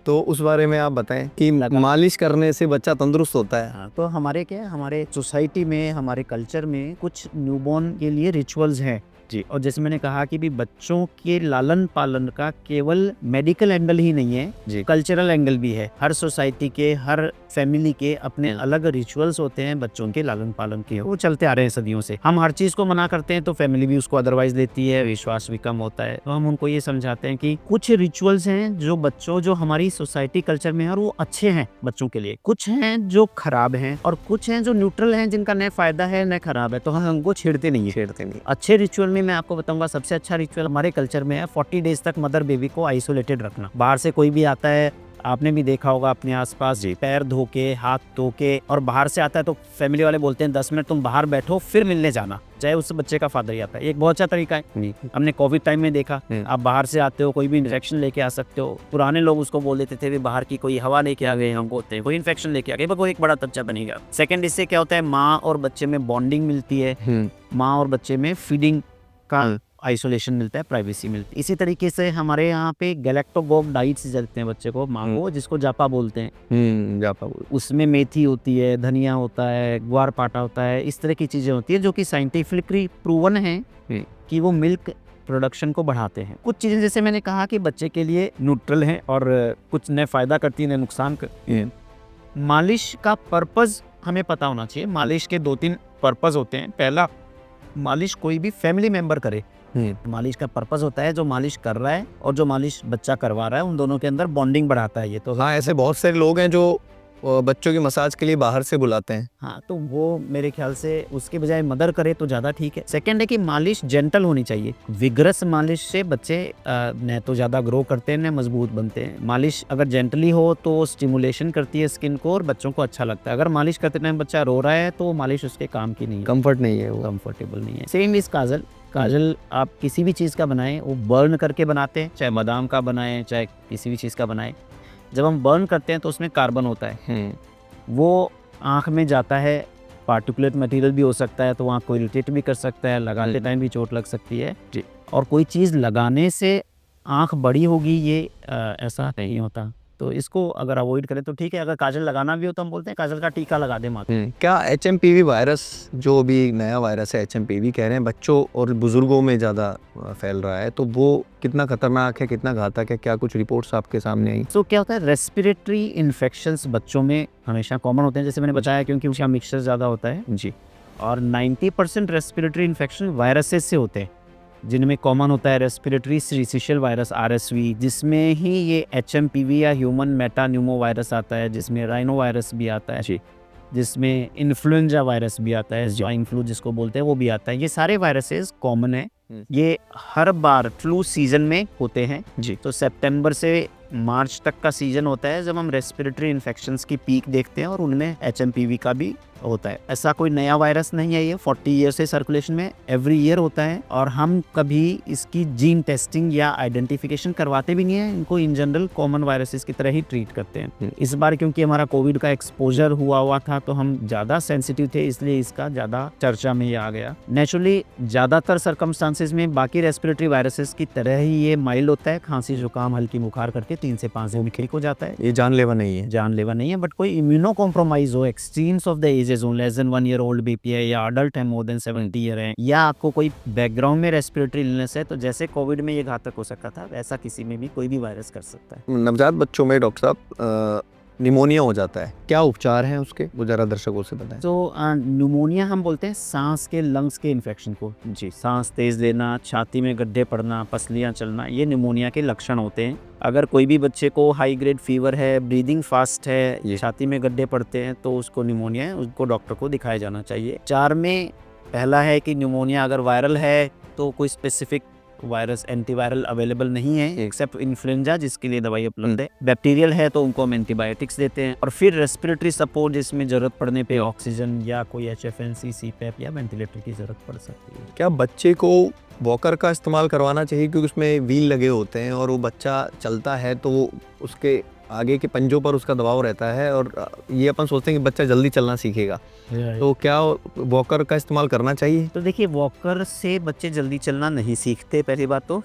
तो उस बारे में आप बताएं कि मालिश करने से बच्चा तंदुरुस्त होता है।
हाँ, तो हमारे क्या है, हमारे सोसाइटी में, हमारे कल्चर में कुछ न्यूबॉर्न के लिए रिचुअल्स हैं जी। और जैसे मैंने कहा कि भी बच्चों के लालन पालन का केवल मेडिकल एंगल ही नहीं है जी, कल्चरल एंगल भी है। हर सोसाइटी के, हर फैमिली के अपने अलग रिचुअल्स होते हैं बच्चों के लालन पालन के, वो चलते आ रहे हैं सदियों से। हम हर चीज को मना करते हैं तो फैमिली भी उसको अदरवाइज लेती है, विश्वास भी कम होता है। तो हम उनको ये समझाते हैं कि कुछ रिचुअल्स हैं जो बच्चों, जो हमारी सोसाइटी कल्चर में है, और वो अच्छे हैं बच्चों के लिए। कुछ हैं जो खराब हैं और कुछ हैं जो न्यूट्रल हैं, जिनका न फायदा है न खराब है, तो हम उनको छेड़ते नहीं है। अच्छे रिचुअल में मैं आपको बताऊंगा, सबसे अच्छा रिचुअल हमारे कल्चर में है 40 डेज तक मदर बेबी को आइसोलेटेड रखना। बाहर से कोई भी आता है आपने भी देखा होगा अपने आसपास, पैर धो के, हाथ धो के, और बाहर से आता है तो फैमिली वाले बोलते हैं 10 मिनट तुम बाहर बैठो फिर मिलने जाना, चाहे उस बच्चे का फादर ही आता है। एक बहुत अच्छा तरीका है, हमने कोविड टाइम में देखा। आप बाहर से आते हो, कोई भी इन्फेक्शन लेके आ सकते हो। पुराने लोग उसको बोल देते थे बाहर की कोई हवा लेके आ गए, हमको होते हैं कोई इन्फेक्शन लेके आ गए, वो एक बड़ा तच्चा बनेगा। सेकंड, इससे क्या होता है, माँ और बच्चे में बॉन्डिंग मिलती है, माँ और बच्चे में फीडिंग का आइसोलेशन मिलता है, प्राइवेसी मिलती है। इसी तरीके से हमारे यहाँ पे गैलेक्टोगोग डाइट्स देते हैं बच्चे को, माँ को, जिसको जापा बोलते हैं।
जापा
उसमें मेथी होती है, धनिया होता है, ग्वार पाटा होता है, इस तरह की चीज़ें होती है जो कि साइंटिफिकली प्रूवन है कि वो मिल्क प्रोडक्शन को बढ़ाते हैं। कुछ चीज़ें जैसे मैंने कहा कि बच्चे के लिए न्यूट्रल हैं और कुछ न फ़ायदा करती है न नुकसान करती है। मालिश का पर्पज़ हमें पता होना चाहिए। मालिश के 2-3 पर्पज़ होते हैं। पहला, मालिश कोई भी फैमिली मेम्बर करे। मालिश का पर्पस होता है जो मालिश कर रहा है और जो मालिश बच्चा करवा रहा है, उन दोनों के अंदर बॉन्डिंग बढ़ाता है। ये तो
हाँ, ऐसे बहुत सारे लोग हैं जो बच्चों की मसाज के लिए बाहर से बुलाते हैं।
हाँ, तो वो मेरे ख्याल से उसके बजाय मदर करे तो ज़्यादा ठीक है। सेकंड है कि मालिश जेंटल होनी चाहिए। विग्रस मालिश से बच्चे न तो ज़्यादा ग्रो करते हैं न मजबूत बनते हैं। मालिश अगर जेंटली हो तो स्टिमुलेशन करती है स्किन को और बच्चों को अच्छा लगता है। अगर मालिश करते टाइम बच्चा रो रहा है तो मालिश उसके काम की नहीं है,
कंफर्ट नहीं है, वो
कंफर्टेबल नहीं है। सेम इस काजल आप किसी भी चीज़ का बनाएं, वो बर्न करके बनाते हैं, चाहे बादाम का बनाएं चाहे किसी भी चीज़ का बनाएं। जब हम बर्न करते हैं तो उसमें कार्बन होता है, वो आँख में जाता है, पार्टिकुलेट मटेरियल भी हो सकता है, तो आँख को इरिटेट भी कर सकता है, लगाते टाइम भी चोट लग सकती है जी। और कोई चीज़ लगाने से आँख बड़ी होगी ये ऐसा नहीं होता। तो इसको अगर अवॉइड करें तो ठीक है। अगर काजल लगाना भी हो तो हम बोलते हैं काजल का टीका लगा दे माथे।
क्या HMPV वायरस, जो भी नया वायरस है HMPV कह रहे हैं, बच्चों और बुजुर्गों में ज़्यादा फैल रहा है, तो वो कितना खतरनाक है, कितना घातक है? क्या कुछ रिपोर्ट्स आपके सामने आई?
तो क्या होता है, रेस्पिरेटरी इन्फेक्शंस बच्चों में हमेशा कॉमन होते हैं, जैसे मैंने बताया, क्योंकि उसका मिक्सचर ज़्यादा होता है जी। और 90% रेस्पिरेटरी इन्फेक्शन वायरसेस से होते हैं, जिनमें कॉमन होता है रेस्पिरेटरी सिंसिशियल वायरस RSV, जिसमें ही ये HMPV या ह्यूमन मेटान्यूमो वायरस आता है, जिसमें राइनो वायरस भी आता है जी, जिसमें इन्फ्लुएंजा वायरस भी आता है, स्वाइन फ्लू जिसको बोलते हैं वो भी आता है। ये सारे वायरसेस कॉमन है, ये हर बार फ्लू सीजन में होते हैं जी। तो सितंबर से मार्च तक का सीजन होता है जब हम रेस्पिरेटरी इन्फेक्शंस की पीक देखते हैं, और उनमें HMPV का भी होता है। ऐसा कोई नया वायरस नहीं है, ये 40 ईयर से सर्कुलेशन में एवरी ईयर होता है, और हम कभी इसकी जीन टेस्टिंग या आइडेंटिफिकेशन करवाते भी नहीं है। इनको इन जनरल कॉमन वायरसेस की तरह ही ट्रीट करते हैं। इस बार क्योंकि हमारा कोविड का एक्सपोजर हुआ था तो हम ज़्यादा सेंसिटिव थे, इसलिए इसका ज़्यादा चर्चा में ये आ गया। नेचुरली ज़्यादातर सर्कमस्टांसेस में बाकी रेस्पिरेटरी वायरसेस की तरह ही ये माइल्ड होता है, खांसी जुकाम हल्की बुखार करके 3 से 5 दिन में ठीक हो जाता है।
ये जानलेवा नहीं है,
जानलेवा नहीं है, बट कोई इम्यूनो कॉम्प्रोमाइज हो, एक्सट्रीम्स ऑफ द एजेस हो, less than 1 year old BP है, या अडल्ट है मोर देन 70 ईयर है, या आपको कोई बैकग्राउंड में रेस्पिरेटरी इलनेस है, तो जैसे कोविड में ये घातक हो सकता था, वैसा किसी में भी कोई भी वायरस कर सकता है।
नवजात बच्चों में डॉक्टर साहब निमोनिया हो जाता है, क्या उपचार हैं उसके, वो जरा दर्शकों से बताएं।
तो न्यूमोनिया हम बोलते हैं सांस के, लंग्स के इन्फेक्शन को जी। सांस तेज लेना, छाती में गड्ढे पड़ना, पसलियाँ चलना, ये न्यूमोनिया के लक्षण होते हैं। अगर कोई भी बच्चे को हाई ग्रेड फीवर है, ब्रीदिंग फास्ट है, छाती में गड्ढे पड़ते हैं, तो उसको न्यूमोनिया है, उसको डॉक्टर को दिखाया जाना चाहिए। 4 में पहला है कि न्यूमोनिया अगर वायरल है तो कोई स्पेसिफिक वायरस एंटीवायरल अवेलेबल नहीं है एक्सेप्ट इन्फ्लुएंजा, जिसके लिए दवाई उपलब्ध है। बैक्टीरियल है तो उनको हम एंटीबायोटिक्स देते हैं। और फिर रेस्पिरेटरी सपोर्ट, जिसमें जरूरत पड़ने पे ऑक्सीजन या कोई HFNC, CPAP या वेंटिलेटर की जरूरत पड़ सकती है।
क्या बच्चे को वॉकर का इस्तेमाल करवाना चाहिए, क्योंकि उसमें व्हील लगे होते हैं और वो बच्चा चलता है तो वो उसके आगे के पंजों पर उसका दबाव रहता है, और ये अपन सोचते हैं कि बच्चा जल्दी चलना सीखेगा, तो क्या वॉकर का इस्तेमाल करना चाहिए?
तो देखिए, वॉकर से बच्चे जल्दी चलना नहीं सीखते, पहली बात तो।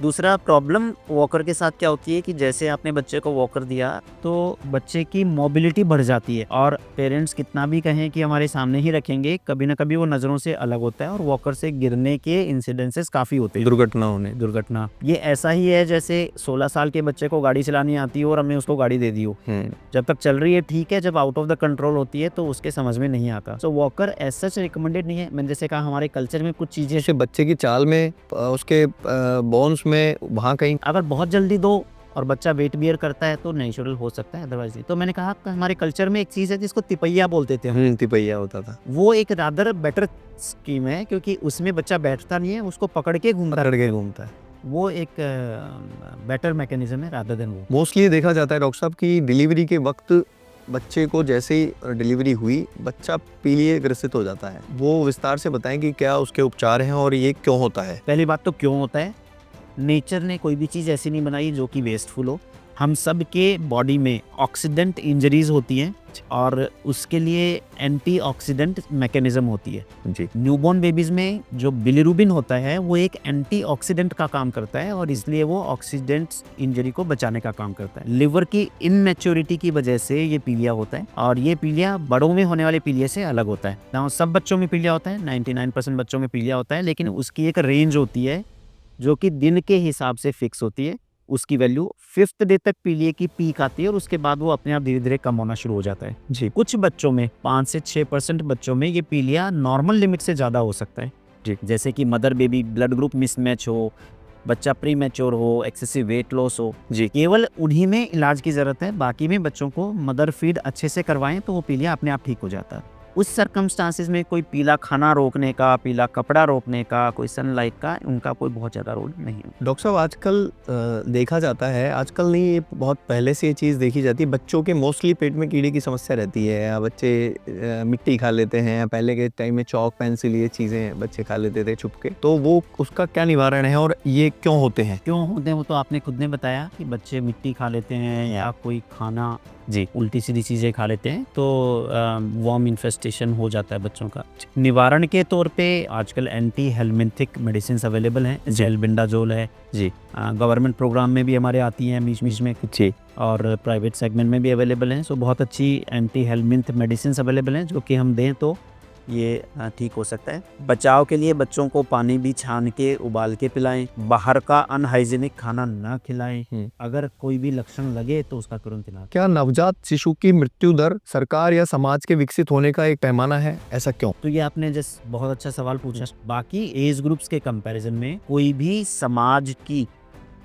दूसरा प्रॉब्लम वॉकर के साथ क्या होती है कि जैसे आपने बच्चे को वॉकर दिया तो बच्चे की मोबिलिटी बढ़ जाती है, और पेरेंट्स कितना भी कहें कि हमारे सामने ही रखेंगे, कभी ना कभी वो नज़रों से अलग होता है, और वॉकर से गिरने के इंसिडेंसेस काफ़ी होते हैं, दुर्घटना। ये ऐसा ही है जैसे 16 साल के बच्चे को गाड़ी चलानी आती है और हमने उसको गाड़ी दे दी हो, जब तक चल रही है ठीक है, जब आउट ऑफ द कंट्रोल होती है तो उसके समझ में नहीं आता। सो वॉकर ऐसा रिकमेंडेड नहीं है। मैंने जैसे कहा, हमारे कल्चर में कुछ चीज़ें,
जैसे बच्चे की चाल में, उसके बोन्स में, वहाँ कहीं
अगर बहुत जल्दी दो और बच्चा वेट बियर करता है तो नेचुरल हो सकता है, अदरवाइज नहीं। तो मैंने कहा हमारे कल्चर में एक चीज़ है जिसको तिपैया बोलते थे,
तिपैया होता था।
वो एक रादर बेटर स्कीम है, क्योंकि उसमें बच्चा बैठता नहीं है, उसको पकड़ के घूमता है। वो एक बेटर मैकेनिज्म है रादर देन वो।
मोस्टली देखा जाता है डॉक्टर साहब कि डिलीवरी के वक्त बच्चे को जैसे ही डिलीवरी हुई बच्चा पीलिया ग्रसित हो जाता है। वो विस्तार से बताएं कि क्या उसके उपचार हैं और ये क्यों होता है।
पहली बात तो क्यों होता है, नेचर ने कोई भी चीज़ ऐसी नहीं बनाई जो कि वेस्टफुल हो। हम सब के बॉडी में ऑक्सीडेंट इंजरीज होती हैं और उसके लिए एंटीऑक्सीडेंट मैकेनिज्म होती है
जी।
न्यूबॉर्न बेबीज में जो बिलिरुबिन होता है वो एक एंटीऑक्सीडेंट का काम करता है और इसलिए वो ऑक्सीडेंट इंजरी को बचाने का काम करता है। लिवर की इनमेच्योरिटी की वजह से ये पीलिया होता है और ये पीलिया बड़ों में होने वाले पीलिया से अलग होता है ना। सब बच्चों में पीलिया होता है, 99% बच्चों में पीलिया होता है, लेकिन उसकी एक रेंज होती है जो कि दिन के हिसाब से फिक्स होती है। उसकी वैल्यू 5th डे तक पीलिया की पीक आती है और उसके बाद वो अपने आप धीरे धीरे कम होना शुरू हो जाता है।
जी।
कुछ बच्चों में 5 से 6% बच्चों में ये पीलिया नॉर्मल लिमिट से ज़्यादा हो सकता है जी। जैसे कि mother baby blood group mismatch हो, बच्चा प्री मैच्योर हो, एक्सेसिव वेट लॉस हो जी, केवल उन्हीं में इलाज की ज़रूरत है। बाकी में बच्चों को मदर फीड अच्छे से करवाएं तो वो पीलिया अपने आप ठीक हो जाता है। उस सर्कमस्टांसिस में कोई पीला खाना रोकने का, पीला कपड़ा रोकने का, कोई सनलाइट का उनका कोई बहुत ज़्यादा रोल नहीं है।
डॉक्टर साहब आजकल देखा जाता है, आजकल नहीं ये बहुत पहले से ये चीज़ देखी जाती है, बच्चों के मोस्टली पेट में कीड़े की समस्या रहती है या बच्चे मिट्टी खा लेते हैं। पहले के टाइम में चौक पेंसिल ये चीज़ें बच्चे खा लेते थे छुप के, तो वो उसका क्या निवारण है और ये क्यों होते हैं?
क्यों होते हैं वो तो आपने खुद ने बताया कि बच्चे मिट्टी खा लेते हैं या कोई खाना जी उल्टी सीधी चीज़ें खा लेते हैं तो वर्म इन्फेस्टेशन हो जाता है बच्चों का। निवारण के तौर पे आजकल एंटी हेलमिंथिक मेडिसिन अवेलेबल हैं, जेलबिंडाजोल है जी, गवर्नमेंट प्रोग्राम में भी हमारे आती हैं बीच बीच में जी, और प्राइवेट सेगमेंट में भी अवेलेबल हैं। सो बहुत अच्छी एंटी हेलमिंथ मेडिसिन अवेलेबल हैं जो कि हम दें तो ये ठीक हो सकता है। बचाव के लिए बच्चों को पानी भी छान के उबाल के पिलाएं, बाहर का अनहाइजीनिक खाना ना खिलाएं, अगर कोई भी लक्षण लगे तो उसका तुरंत इलाज।
क्या नवजात शिशु की मृत्यु दर सरकार या समाज के विकसित होने का एक पैमाना है, ऐसा क्यों?
तो ये आपने जस्ट बहुत अच्छा सवाल पूछा। बाकी एज ग्रुप्स के कंपैरिजन में कोई भी समाज की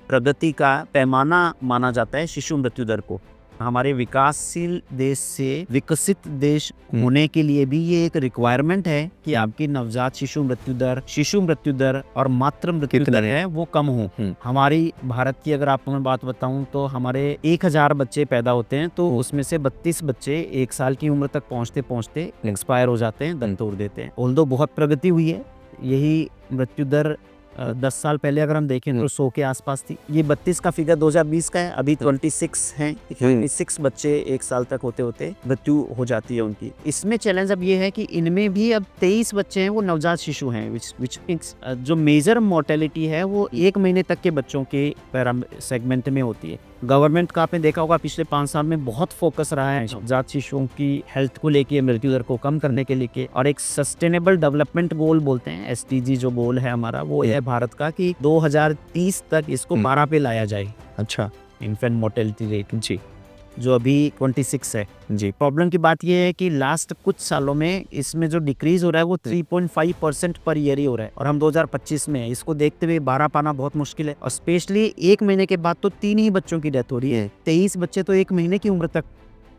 प्रगति का पैमाना माना जाता है शिशु मृत्यु दर को। हमारे विकासशील देश से विकसित देश होने के लिए भी ये एक रिक्वायरमेंट है कि आपकी नवजात शिशु मृत्यु दर और मातृ मृत्यु दर है वो कम हो। हमारी भारत की अगर आपको मैं बात बताऊं तो हमारे 1000 बच्चे पैदा होते हैं तो उसमें से 32 बच्चे 1 साल की उम्र तक पहुंचते पहुंचते एक्सपायर हो जाते हैं, दम तोड़ देते हैं। ऑल्दो बहुत प्रगति हुई है, यही मृत्यु दर 10 साल पहले अगर हम देखें तो 100 के आसपास थी। ये 32 का फिगर 2020 का है, अभी 26 हैं। 26 बच्चे 1 साल तक होते होते मृत्यु हो जाती है उनकी। इसमें चैलेंज अब ये है कि इनमें भी अब 23 बच्चे हैं वो नवजात शिशु हैं, विच मींस जो मेजर मोर्टेलिटी है वो 1 महीने तक के बच्चों के सेगमेंट में होती है। गवर्नमेंट का आपने देखा होगा पिछले 5 साल में बहुत फोकस रहा है नवजात शिशुओं की हेल्थ को लेके, मृत्यु दर को कम करने के लेके, और एक सस्टेनेबल डेवलपमेंट गोल बोलते हैं, SDG जो गोल है हमारा वो है भारत का कि 2030 तक इसको 12 पे लाया जाए।
अच्छा,
इन्फेंट मोर्टेलिटी रेट जी, जो अभी 26 है जी। प्रॉब्लम की बात यह है कि लास्ट कुछ सालों में इसमें जो डिक्रीज हो रहा है वो 3.5% पर ईयर ही हो रहा है और हम 2025 में है। इसको देखते हुए 12 पाना बहुत मुश्किल है और स्पेशली 1 महीने के बाद तो 3 ही बच्चों की डेथ हो रही है। 23 बच्चे तो 1 महीने की उम्र तक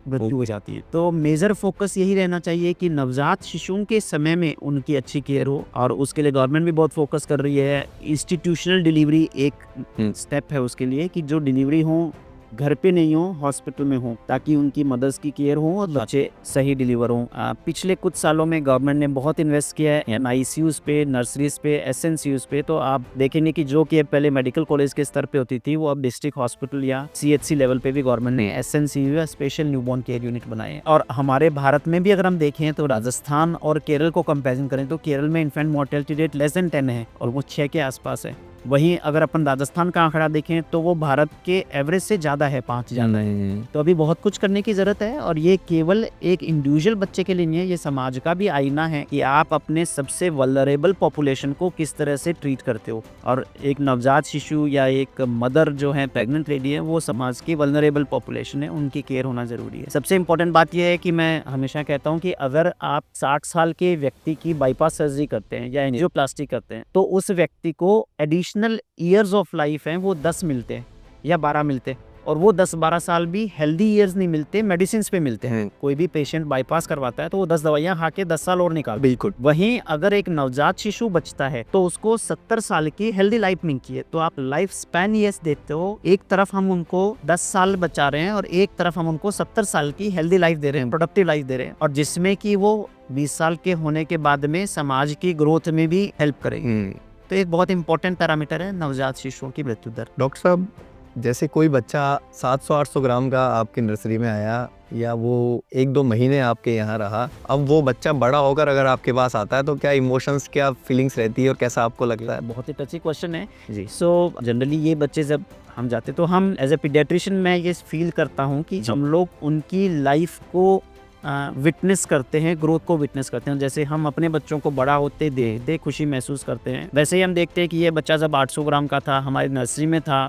मृत्यु हो जाती है। तो मेजर फोकस यही रहना चाहिए कि नवजात शिशुओं के समय में उनकी अच्छी केयर हो और उसके लिए गवर्नमेंट भी बहुत फोकस कर रही है। इंस्टीट्यूशनल डिलीवरी एक स्टेप है उसके लिए कि जो डिलीवरी हो घर पे नहीं हो, हॉस्पिटल में हो, ताकि उनकी मदर्स की केयर हो और बच्चे सही डिलीवर हो। पिछले कुछ सालों में गवर्नमेंट ने बहुत इन्वेस्ट किया है ICUs पे, नर्सरीज पे, SNCUs पे। तो आप देखेंगे कि जो कि पहले मेडिकल कॉलेज के स्तर पे होती थी वो अब डिस्ट्रिक्ट हॉस्पिटल या CHC लेवल पे भी गवर्नमेंट ने SNCU या स्पेशल न्यूबॉर्न केयर यूनिट बनाए हैं। और हमारे भारत में भी अगर हम देखें तो राजस्थान और केरल को कंपेरिजन करें तो केरल में infant mortality rate less than 10 है और वो 6 के आसपास है। वहीं अगर अपन राजस्थान का आंकड़ा देखें तो वो भारत के एवरेज से ज़्यादा है, 5 ज़्यादा है। तो अभी बहुत कुछ करने की ज़रूरत है और ये केवल एक इंडिविजुअल बच्चे के लिए नहीं है, ये समाज का भी आईना है कि आप अपने सबसे वल्नरेबल पॉपुलेशन को किस तरह से ट्रीट करते हो। और एक नवजात शिशु या एक मदर जो है, प्रेग्नेंट लेडी है, वो समाज की वल्नरेबल पॉपुलेशन है, उनकी केयर होना ज़रूरी है। सबसे इंपॉर्टेंट बात यह है कि मैं हमेशा कहता हूँ कि अगर आप 60 साल के व्यक्ति की बाईपास सर्जरी करते हैं या एंजियोप्लास्टी करते हैं तो उस व्यक्ति को एडिशनल ईयर्स ऑफ लाइफ हैं वो 10 मिलते हैं या 12 मिलते हैं। और वो 10-12 साल भी हेल्दी ईयर्स नहीं मिलते, मेडिसिन पे मिलते हैं। कोई भी पेशेंट बाईपास करवाता है तो वो 10 दवाइयाँ खा के 10 साल और निकाल।
बिल्कुल।
वहीं अगर एक नवजात शिशु बचता है तो उसको 70 साल की हेल्दी लाइफ मिलती है। तो आप लाइफ स्पैन ईयर्स देते हो, एक तरफ हम उनको 10 साल बचा रहे हैं और एक तरफ हम उनको 70 साल की हेल्दी लाइफ दे रहे हैं, प्रोडक्टिव लाइफ दे रहे हैं, और जिसमें कि वो 20 साल के होने के बाद में समाज की ग्रोथ में भी हेल्प करेंगे। तो एक बहुत इंपॉर्टेंट पैरामीटर है नवजात शिशुओं की मृत्यु दर।
डॉक्टर साहब, जैसे कोई बच्चा 700-800 ग्राम का आपकी नर्सरी में आया या वो 1-2 महीने आपके यहाँ रहा, अब वो बच्चा बड़ा होकर अगर आपके पास आता है तो क्या इमोशंस, क्या फीलिंग्स रहती है और कैसा आपको लगता है?
बहुत ही टची क्वेश्चन है
जी।
सो जनरली ये बच्चे जब हम जाते तो हम एज ए पीडियाट्रिशियन मैं ये फील करता हूँ कि हम लोग उनकी लाइफ को विटनेस करते हैं, ग्रोथ को विटनेस करते हैं। जैसे हम अपने बच्चों को बड़ा होते देख खुशी महसूस करते हैं, वैसे ही हम देखते हैं कि ये बच्चा जब 800 ग्राम का था, हमारी नर्सरी में था,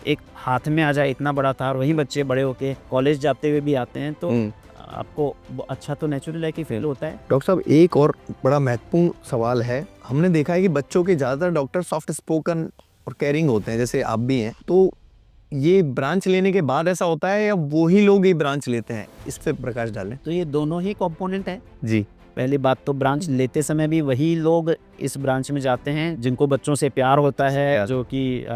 एक हाथ में आ जाए इतना बड़ा था, और वही बच्चे बड़े होके कॉलेज जाते हुए भी आते हैं, तो आपको अच्छा तो नेचुरल है कि फेल होता है।
डॉक्टर साहब, एक और बड़ा महत्वपूर्ण सवाल है, हमने देखा है कि बच्चों के ज़्यादातर डॉक्टर सॉफ्ट स्पोकन और केयरिंग होते हैं, जैसे आप भी हैं, तो ये ब्रांच लेने के बाद ऐसा होता है या वही लोग ये ब्रांच लेते हैं? इस पे प्रकाश डालें।
तो ये दोनों ही कंपोनेंट है।
जी।
पहली बात तो ब्रांच लेते समय भी वही लोग इस ब्रांच में जाते हैं जिनको बच्चों से प्यार होता है, जो कि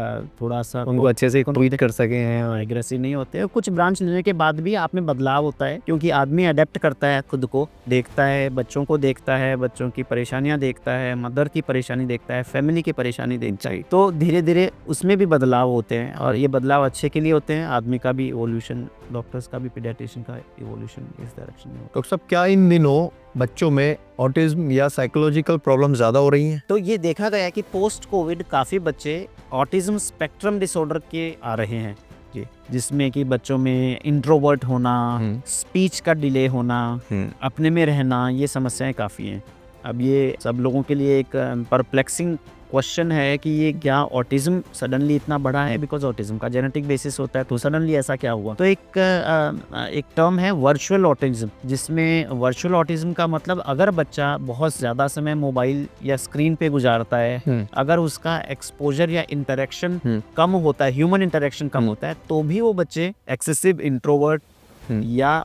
थोड़ा सा
उनको अच्छे से ट्रीट कर सके हैं,
एग्रेसिव नहीं होते। कुछ ब्रांच लेने के बाद भी आप में बदलाव होता है, क्योंकि आदमी अडेप्ट करता है, खुद को देखता है, बच्चों को देखता है, बच्चों की परेशानियां देखता है, मदर की परेशानी देखता है, फैमिली की परेशानी देखता है, तो धीरे धीरे उसमें भी बदलाव होते हैं, और ये बदलाव अच्छे के लिए होते हैं। आदमी का भी इवोल्यूशन, डॉक्टर्स का भी, पीडियाट्रिशियन का इवोल्यूशन इस डायरेक्शन में होता है।
डॉक्टर साहब, क्या इन दिनों बच्चों में ऑटिज्म या साइकोलॉजिकल प्रॉब्लम ज़्यादा हो रही हैं?
तो ये देखा गया है कि पोस्ट कोविड काफ़ी बच्चे ऑटिज्म स्पेक्ट्रम डिसऑर्डर के आ रहे हैं जी, जिसमें कि बच्चों में इंट्रोवर्ट होना, स्पीच का डिले होना, अपने में रहना, ये समस्याएं काफ़ी हैं। अब ये सब लोगों के लिए एक परप्लेक्सिंग क्वेश्चन है कि ये क्या ऑटिज्म सडनली इतना बड़ा है, बिकॉज ऑटिज्म का जेनेटिक बेसिस होता है, तो सडनली ऐसा क्या हुआ। तो एक टर्म है वर्चुअल ऑटिज्म, जिसमें वर्चुअल ऑटिज्म का मतलब अगर बच्चा बहुत ज़्यादा समय मोबाइल या स्क्रीन पे गुजारता है, अगर उसका एक्सपोजर या इंटरेक्शन कम होता है, ह्यूमन इंटरेक्शन कम होता है, तो भी वो बच्चे एक्सेसिव इंट्रोवर्ट या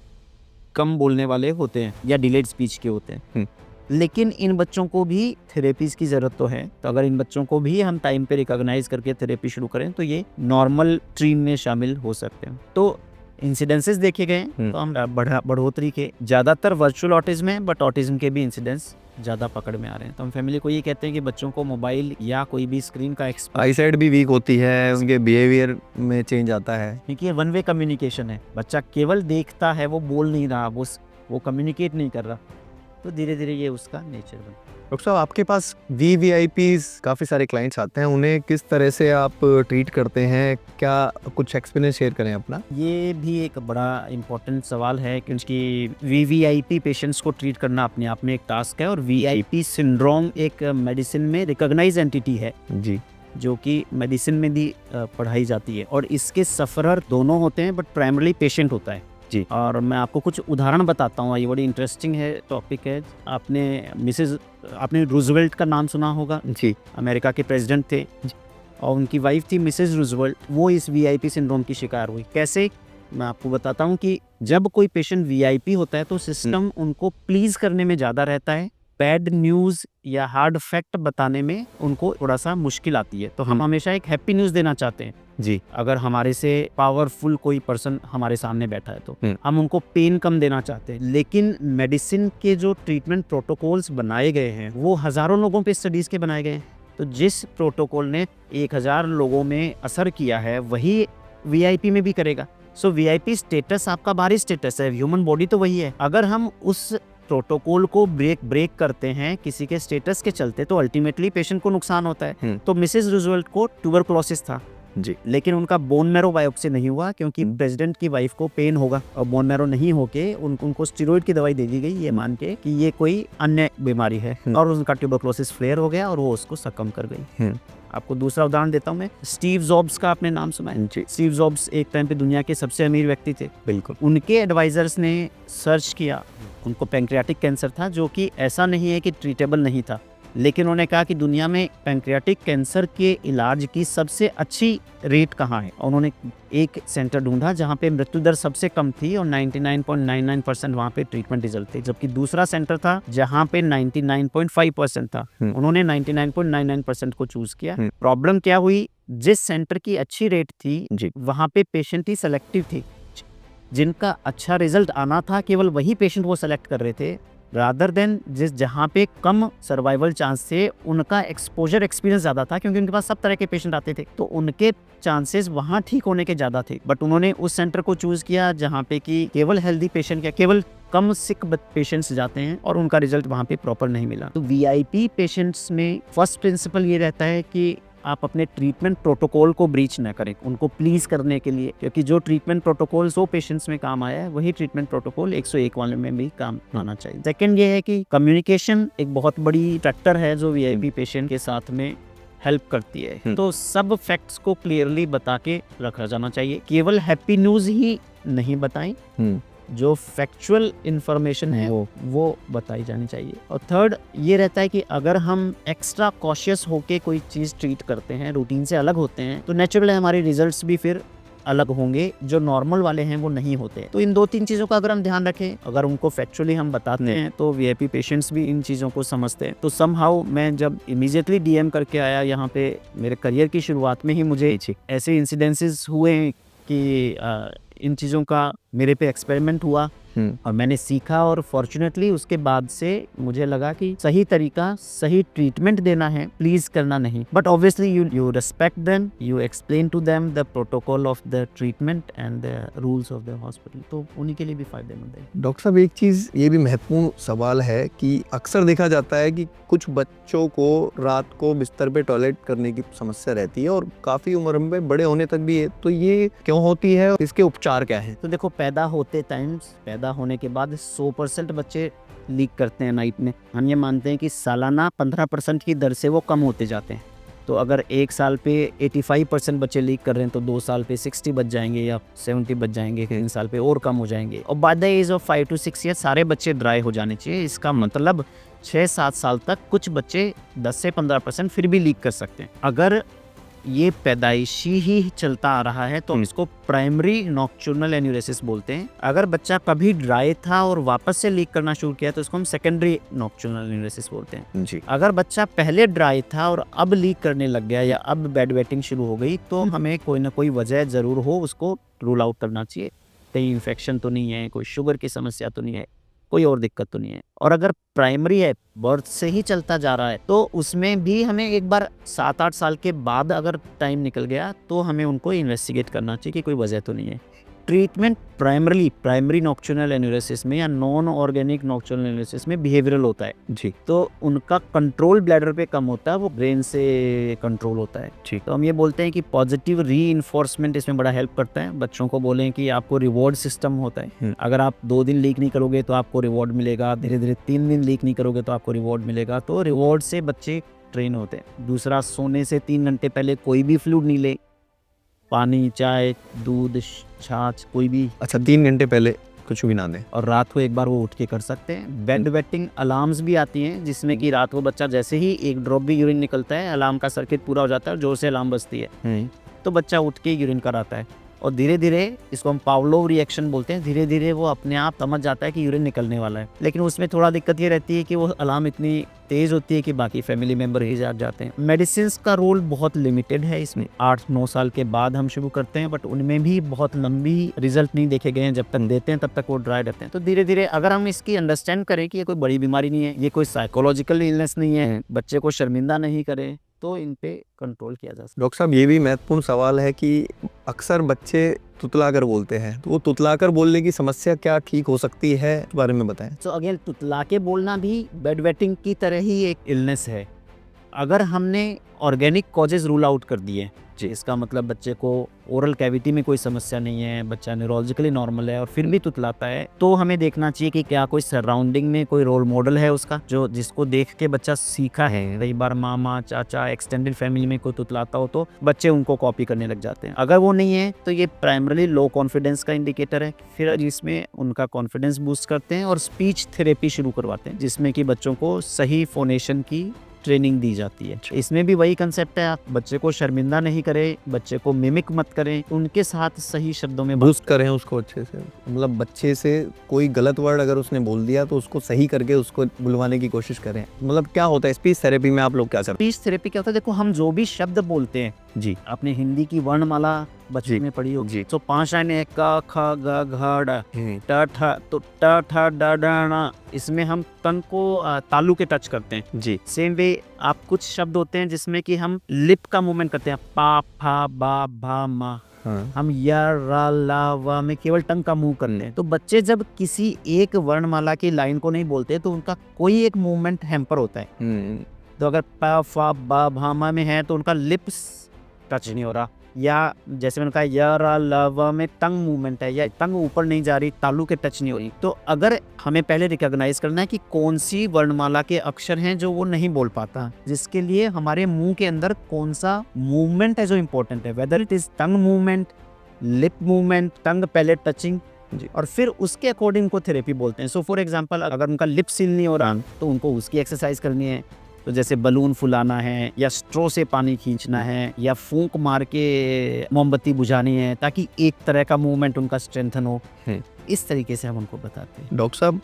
कम बोलने वाले होते हैं या डिलेड स्पीच के होते हैं। लेकिन इन बच्चों को भी थेरेपीज़ की ज़रूरत तो है, तो अगर इन बच्चों को भी हम टाइम पे रिकॉग्नाइज करके थेरेपी शुरू करें तो ये नॉर्मल ट्रीम में शामिल हो सकते हैं। तो इंसिडेंसेस देखे गए तो हम बढ़ोतरी के ज़्यादातर वर्चुअल ऑटिज्म है, बट ऑटिज्म के भी इंसिडेंस ज़्यादा पकड़ में आ रहे हैं। तो हम फैमिली को ये कहते हैं कि बच्चों को मोबाइल या कोई भी स्क्रीन का
आईसाइट भी वीक होती है, उनके बिहेवियर में चेंज आता है,
क्योंकि ये वन वे कम्युनिकेशन है, बच्चा केवल देखता है, वो बोल नहीं रहा, वो कम्युनिकेट नहीं कर रहा, तो धीरे धीरे ये उसका नेचर बन।
डॉक्टर साहब, आपके पास VVIPs काफ़ी सारे क्लाइंट्स आते हैं, उन्हें किस तरह से आप ट्रीट करते हैं? क्या कुछ एक्सपीरियंस शेयर करें अपना?
ये भी एक बड़ा इम्पोर्टेंट सवाल है, क्योंकि VVIP पेशेंट्स को ट्रीट करना अपने आप में एक टास्क है, और VIP सिंड्रोम एक मेडिसिन में रिकॉग्नाइज एंटिटी है जी, जो कि मेडिसिन में भी पढ़ाई जाती है, और इसके सफरर दोनों होते हैं, बट प्राइमरली पेशेंट होता है जी। और मैं आपको कुछ उदाहरण बताता हूँ, ये बड़ी इंटरेस्टिंग है, टॉपिक है। आपने रूजवेल्ट का नाम सुना होगा जी, अमेरिका के प्रेसिडेंट थे जी, और उनकी वाइफ थी मिसेज रूजवेल्ट। वो इस VIP सिंड्रोम की शिकार हुई। कैसे, मैं आपको बताता हूँ कि जब कोई पेशेंट VIP होता है तो सिस्टम उनको प्लीज करने में ज़्यादा रहता है, बैड न्यूज़ या हार्ड फैक्ट बताने में उनको थोड़ा सा मुश्किल आती है। तो हम हमेशा एक हैप्पी न्यूज़ देना चाहते हैं जी। अगर हमारे से पावरफुल कोई पर्सन हमारे सामने बैठा है तो हम उनको पेन कम देना चाहते हैं। लेकिन मेडिसिन के जो ट्रीटमेंट प्रोटोकॉल्स बनाए गए हैं वो हज़ारों लोगों पे स्टडीज़ के बनाए गए हैं। तो जिस प्रोटोकॉल ने 1000 लोगों में असर किया है वही VIP में भी करेगा। सो VIP स्टेटस आपका बाहरी स्टेटस है, ह्यूमन बॉडी तो वही है। अगर हम उस प्रोटोकॉल को ब्रेक करते हैं किसी के स्टेटस के चलते तो अल्टीमेटली पेशेंट को नुकसान होता है। तो मिसेज रूजवेल्ट को ट्यूबरकुलोसिस था जी, लेकिन उनका बोन मैरो बायोप्सी नहीं हुआ, क्योंकि प्रेसिडेंट की वाइफ को पेन होगा, और बोन मैरो नहीं होके उनको स्टेरॉइड की दवाई दे दी गई, ये मान के कि ये कोई अन्य बीमारी है, और उनका ट्यूबरकुलोसिस फ्लेयर हो गया और वो उसको सकम कर गई। आपको दूसरा उदाहरण देता हूँ मैं, स्टीव जॉब्स का आपने नाम सुना है? स्टीव जॉब्स एक टाइम पे दुनिया के सबसे अमीर व्यक्ति थे। बिल्कुल। उनके एडवाइजर्स ने सर्च किया, उनको पैंक्रियाटिक कैंसर था, जो कि ऐसा नहीं है कि ट्रीटेबल नहीं था, लेकिन उन्होंने कहा कि दुनिया में पैंक्रियाटिक कैंसर के इलाज की सबसे अच्छी रेट कहाँ है। उन्होंने एक सेंटर ढूंढा जहाँ पे मृत्यु दर सबसे कम थी और 99.99% वहाँ पे ट्रीटमेंट रिजल्ट थे, जबकि दूसरा सेंटर था जहाँ पे 99.5% था। उन्होंने 99.99% को चूज किया। प्रॉब्लम क्या हुई, जिस सेंटर की अच्छी रेट थी वहाँ पे पेशेंट ही सेलेक्टिव थे, जिनका अच्छा रिजल्ट आना था केवल वही पेशेंट वो सेलेक्ट कर रहे थे, रादर देन जहाँ पे कम सर्वाइवल चांस थे उनका एक्सपोजर एक्सपीरियंस ज़्यादा था, क्योंकि उनके पास सब तरह के पेशेंट आते थे, तो उनके चांसेस वहाँ ठीक होने के ज़्यादा थे। बट उन्होंने उस सेंटर को चूज़ किया जहाँ पे कि केवल हेल्दी पेशेंट या केवल कम सिक पेशेंट्स जाते हैं और उनका रिजल्ट वहाँ पे प्रॉपर नहीं मिला। तो VIP पेशेंट्स में फर्स्ट प्रिंसिपल ये रहता है कि आप अपने ट्रीटमेंट प्रोटोकॉल को ब्रीच ना करें उनको प्लीज करने के लिए, क्योंकि जो ट्रीटमेंट प्रोटोकॉल 100 पेशेंट्स में काम आया है वही ट्रीटमेंट प्रोटोकॉल 101 वाले में भी काम आना चाहिए। सेकंड ये है कि कम्युनिकेशन एक बहुत बड़ी फैक्टर है जो VIP पेशेंट के साथ में हेल्प करती है। तो सब फैक्ट्स को क्लियरली बता के रखा जाना चाहिए, केवल हैप्पी न्यूज ही नहीं बताएं, जो फैक्चुअल इंफॉर्मेशन है वो बताई जानी चाहिए। और थर्ड ये रहता है कि अगर हम एक्स्ट्रा कॉशियस होके कोई चीज़ ट्रीट करते हैं, रूटीन से अलग होते हैं, तो नेचुरल हमारे रिजल्ट्स भी फिर अलग होंगे, जो नॉर्मल वाले हैं वो नहीं होते। तो इन 2-3 चीज़ों का अगर हम ध्यान रखें, अगर उनको फैक्चुअली हम बताते हैं तो VIP पेशेंट्स भी इन चीज़ों को समझते हैं। तो समहाउ मैं जब इमीडिएटली DM करके आया यहाँ पे, मेरे करियर की शुरुआत में ही मुझे ऐसे इंसिडेंसेस हुए कि इन चीज़ों का मेरे पे एक्सपेरिमेंट हुआ और मैंने सीखा, और फॉर्चुनेटली उसके बाद से मुझे लगा कि सही तरीका, सही ट्रीटमेंट देना है, प्लीज करना नहीं। But obviously you respect them, you explain to them the protocol of the treatment and the rules of the hospital, तो उन्हीं के लिए भी फायदेमंद है।
डॉक्टर साहब, एक चीज़ ये भी महत्वपूर्ण सवाल है कि अक्सर देखा जाता है कि कुछ बच्चों को रात को बिस्तर पे टॉयलेट करने की समस्या रहती है और काफ़ी उम्र में बड़े होने तक भी है, तो ये क्यों होती है और इसके उपचार क्या है?
तो देखो, पैदा होने के बाद 100% बच्चे लीक करते हैं नाइट में। हम ये मानते हैं कि सालाना 15% की दर से वो कम होते जाते हैं। तो अगर एक साल पे 85% बच्चे लीक कर रहे हैं तो 2 साल पे 60 बच जाएंगे या 70 बच जाएंगे, 3 साल पे और कम हो जाएंगे। और by the age of 5 to 6 year सारे बच्चे ड्राई हो जाने चाहिए। इसका मतलब 6-7 साल तक कुछ बच्चे 10 से 15% फिर भी लीक कर सकते हैं। अगर ये पैदाइशी ही चलता आ रहा है तो हम इसको प्राइमरी नॉक्टर्नल एन्यूरेसिस बोलते हैं। अगर बच्चा कभी ड्राई था और वापस से लीक करना शुरू किया तो इसको हम सेकेंडरी नॉक्टर्नल एन्यूरेसिस बोलते हैं जी। अगर बच्चा पहले ड्राई था और अब लीक करने लग गया या अब बेड वेटिंग शुरू हो गई तो हमें कोई ना कोई वजह जरूर हो, उसको रूल आउट करना चाहिए। कहीं इन्फेक्शन तो नहीं है, कोई शुगर की समस्या तो नहीं है, कोई और दिक्कत तो नहीं है। और अगर प्राइमरी है, बर्थ से ही चलता जा रहा है, तो उसमें भी हमें एक बार 7-8 साल के बाद अगर टाइम निकल गया तो हमें उनको इन्वेस्टिगेट करना चाहिए कि कोई वजह तो नहीं है। ट्रीटमेंट प्राइमरी नॉक्टर्नल एन्यूरेसिस में या नॉन ऑर्गेनिक नॉक्टर्नल एन्यूरेसिस में बिहेवियरल होता है जी। तो उनका कंट्रोल ब्लैडर पे कम होता है, वो ब्रेन से कंट्रोल होता है ठीक। तो हम ये बोलते हैं कि पॉजिटिव रीइंफोर्समेंट इसमें बड़ा हेल्प करता है। बच्चों को बोलें कि आपको रिवॉर्ड सिस्टम होता है, अगर आप 2 दिन लीक नहीं करोगे तो आपको रिवॉर्ड मिलेगा, धीरे धीरे 3 दिन लीक नहीं करोगे तो आपको रिवॉर्ड मिलेगा। तो रिवॉर्ड से बच्चे ट्रेन होते हैं। दूसरा, सोने से 3 घंटे पहले कोई भी फ्लूइड नहीं ले, पानी, चाय, दूध, छाछ कोई भी।
अच्छा, 3 घंटे पहले कुछ भी ना दें।
और रात को एक बार वो उठ के कर सकते हैं। बेड वेटिंग अलार्म्स भी आती हैं जिसमें कि रात को बच्चा जैसे ही एक ड्रॉप भी यूरिन निकलता है, अलार्म का सर्किट पूरा हो जाता है और जोर से अलार्म बजती है तो बच्चा उठ के यूरिन कराता है। और धीरे धीरे, इसको हम पावलोव रिएक्शन बोलते हैं, धीरे धीरे वो अपने आप समझ जाता है कि यूरिन निकलने वाला है। लेकिन उसमें थोड़ा दिक्कत ये रहती है कि वो अलार्म इतनी तेज होती है कि बाकी फैमिली मेंबर ही जाग जाते हैं। मेडिसिन का रोल बहुत लिमिटेड है इसमें। 8-9 साल के बाद हम शुरू करते हैं, बट उनमें भी बहुत लंबी रिजल्ट नहीं देखे गए हैं। जब तक देते हैं तब तक वो ड्राई रहते हैं। तो धीरे धीरे अगर हम इसकी अंडरस्टैंड करें कि ये कोई बड़ी बीमारी नहीं है, ये कोई साइकोलॉजिकल इलनेस नहीं है, बच्चे को शर्मिंदा नहीं करे, तो इन पे कंट्रोल किया जा सकता है।
डॉक्टर साहब, ये भी महत्वपूर्ण सवाल है कि अक्सर बच्चे तुतलाकर बोलते हैं, तो वो तुतलाकर बोलने की समस्या क्या ठीक हो सकती है, इस बारे में बताएं।
तो अगेन, तुतला के बोलना भी बेड वेटिंग की तरह ही एक इलनेस है। अगर हमने ऑर्गेनिक कॉजेज रूल आउट कर दिए जी, इसका मतलब बच्चे को ओरल कैविटी में कोई समस्या नहीं है, बच्चा न्यूरोलॉजिकली नॉर्मल है और फिर भी तुतलाता है, तो हमें देखना चाहिए कि क्या कोई सराउंडिंग में कोई रोल मॉडल है उसका, जो जिसको देख के बच्चा सीखा है। कई बार मामा, चाचा, एक्सटेंडेड फैमिली में कोई तुतलाता हो तो बच्चे उनको कॉपी करने लग जाते हैं। अगर वो नहीं है तो ये प्राइमरली लो कॉन्फिडेंस का इंडिकेटर है। फिर इसमें उनका कॉन्फिडेंस बूस्ट करते हैं और स्पीच थेरेपी शुरू करवाते हैं, जिसमें कि बच्चों को सही फोनेशन की ट्रेनिंग दी जाती है। इसमें भी वही कंसेप्ट है, आप बच्चे को शर्मिंदा नहीं करें, बच्चे को मिमिक मत करें, उनके साथ सही शब्दों में
बूस्ट करें उसको अच्छे से, मतलब बच्चे से कोई गलत वर्ड अगर उसने बोल दिया तो उसको सही करके उसको बुलवाने की कोशिश करें। मतलब क्या होता है स्पीच थेरेपी में, आप लोग क्या करते हैं?
स्पीच थेरेपी क्या होता है, देखो हम जो भी शब्द बोलते हैं
जी
आपने हिंदी की वर्णमाला बचपन
जी,
में पढ़ी होगी,
जी।
तो 5 लाइनें हैं, क ख ग घ ड़
हम्म,
ट ठ, तो ट ठ ड ढ ण, इसमें हम तन को तालु के टच करते हैं।
जी
सेम वे आप कुछ शब्द होते हैं जिसमें कि हम लिप का मूवमेंट करते हैं, पा फा बा भा मा,
हाँ
हम या रा ला वा में केवल टंग का मूव करते हैं। तो बच्चे जब किसी एक वर्णमाला की लाइन को नहीं बोलते तो उनका कोई एक मूवमेंट हैम्पर होता है। तो अगर प फा बा भा मा में है तो उनका लिप्स टच नहीं हो रहा, या जैसे मैंने कहा या रा ला वा में टंग मूवमेंट है या टंग ऊपर नहीं जा रही, तालु के टच नहीं हो रही। तो अगर हमें पहले रिकॉग्नाइज करना है कि कौन सी वर्णमाला के अक्षर हैं जो वो नहीं बोल पाता, जिसके लिए हमारे मुंह के अंदर कौन सा मूवमेंट है जो इम्पोर्टेंट है, whether it is tongue movement, lip movement, tongue palate touching, और फिर उसके अकॉर्डिंग को थेरेपी बोलते हैं। सो फॉर एग्जांपल अगर उनका लिप सील नहीं हो रहा तो उनको उसकी एक्सरसाइज करनी है। तो जैसे बलून फुलाना है, या स्ट्रो से पानी खींचना है, या फूंक मार के मोमबत्ती बुझानी है, ताकि एक तरह का मूवमेंट उनका स्ट्रेंथन हो। इस तरीके से हम उनको बताते हैं।
डॉक्टर साहब,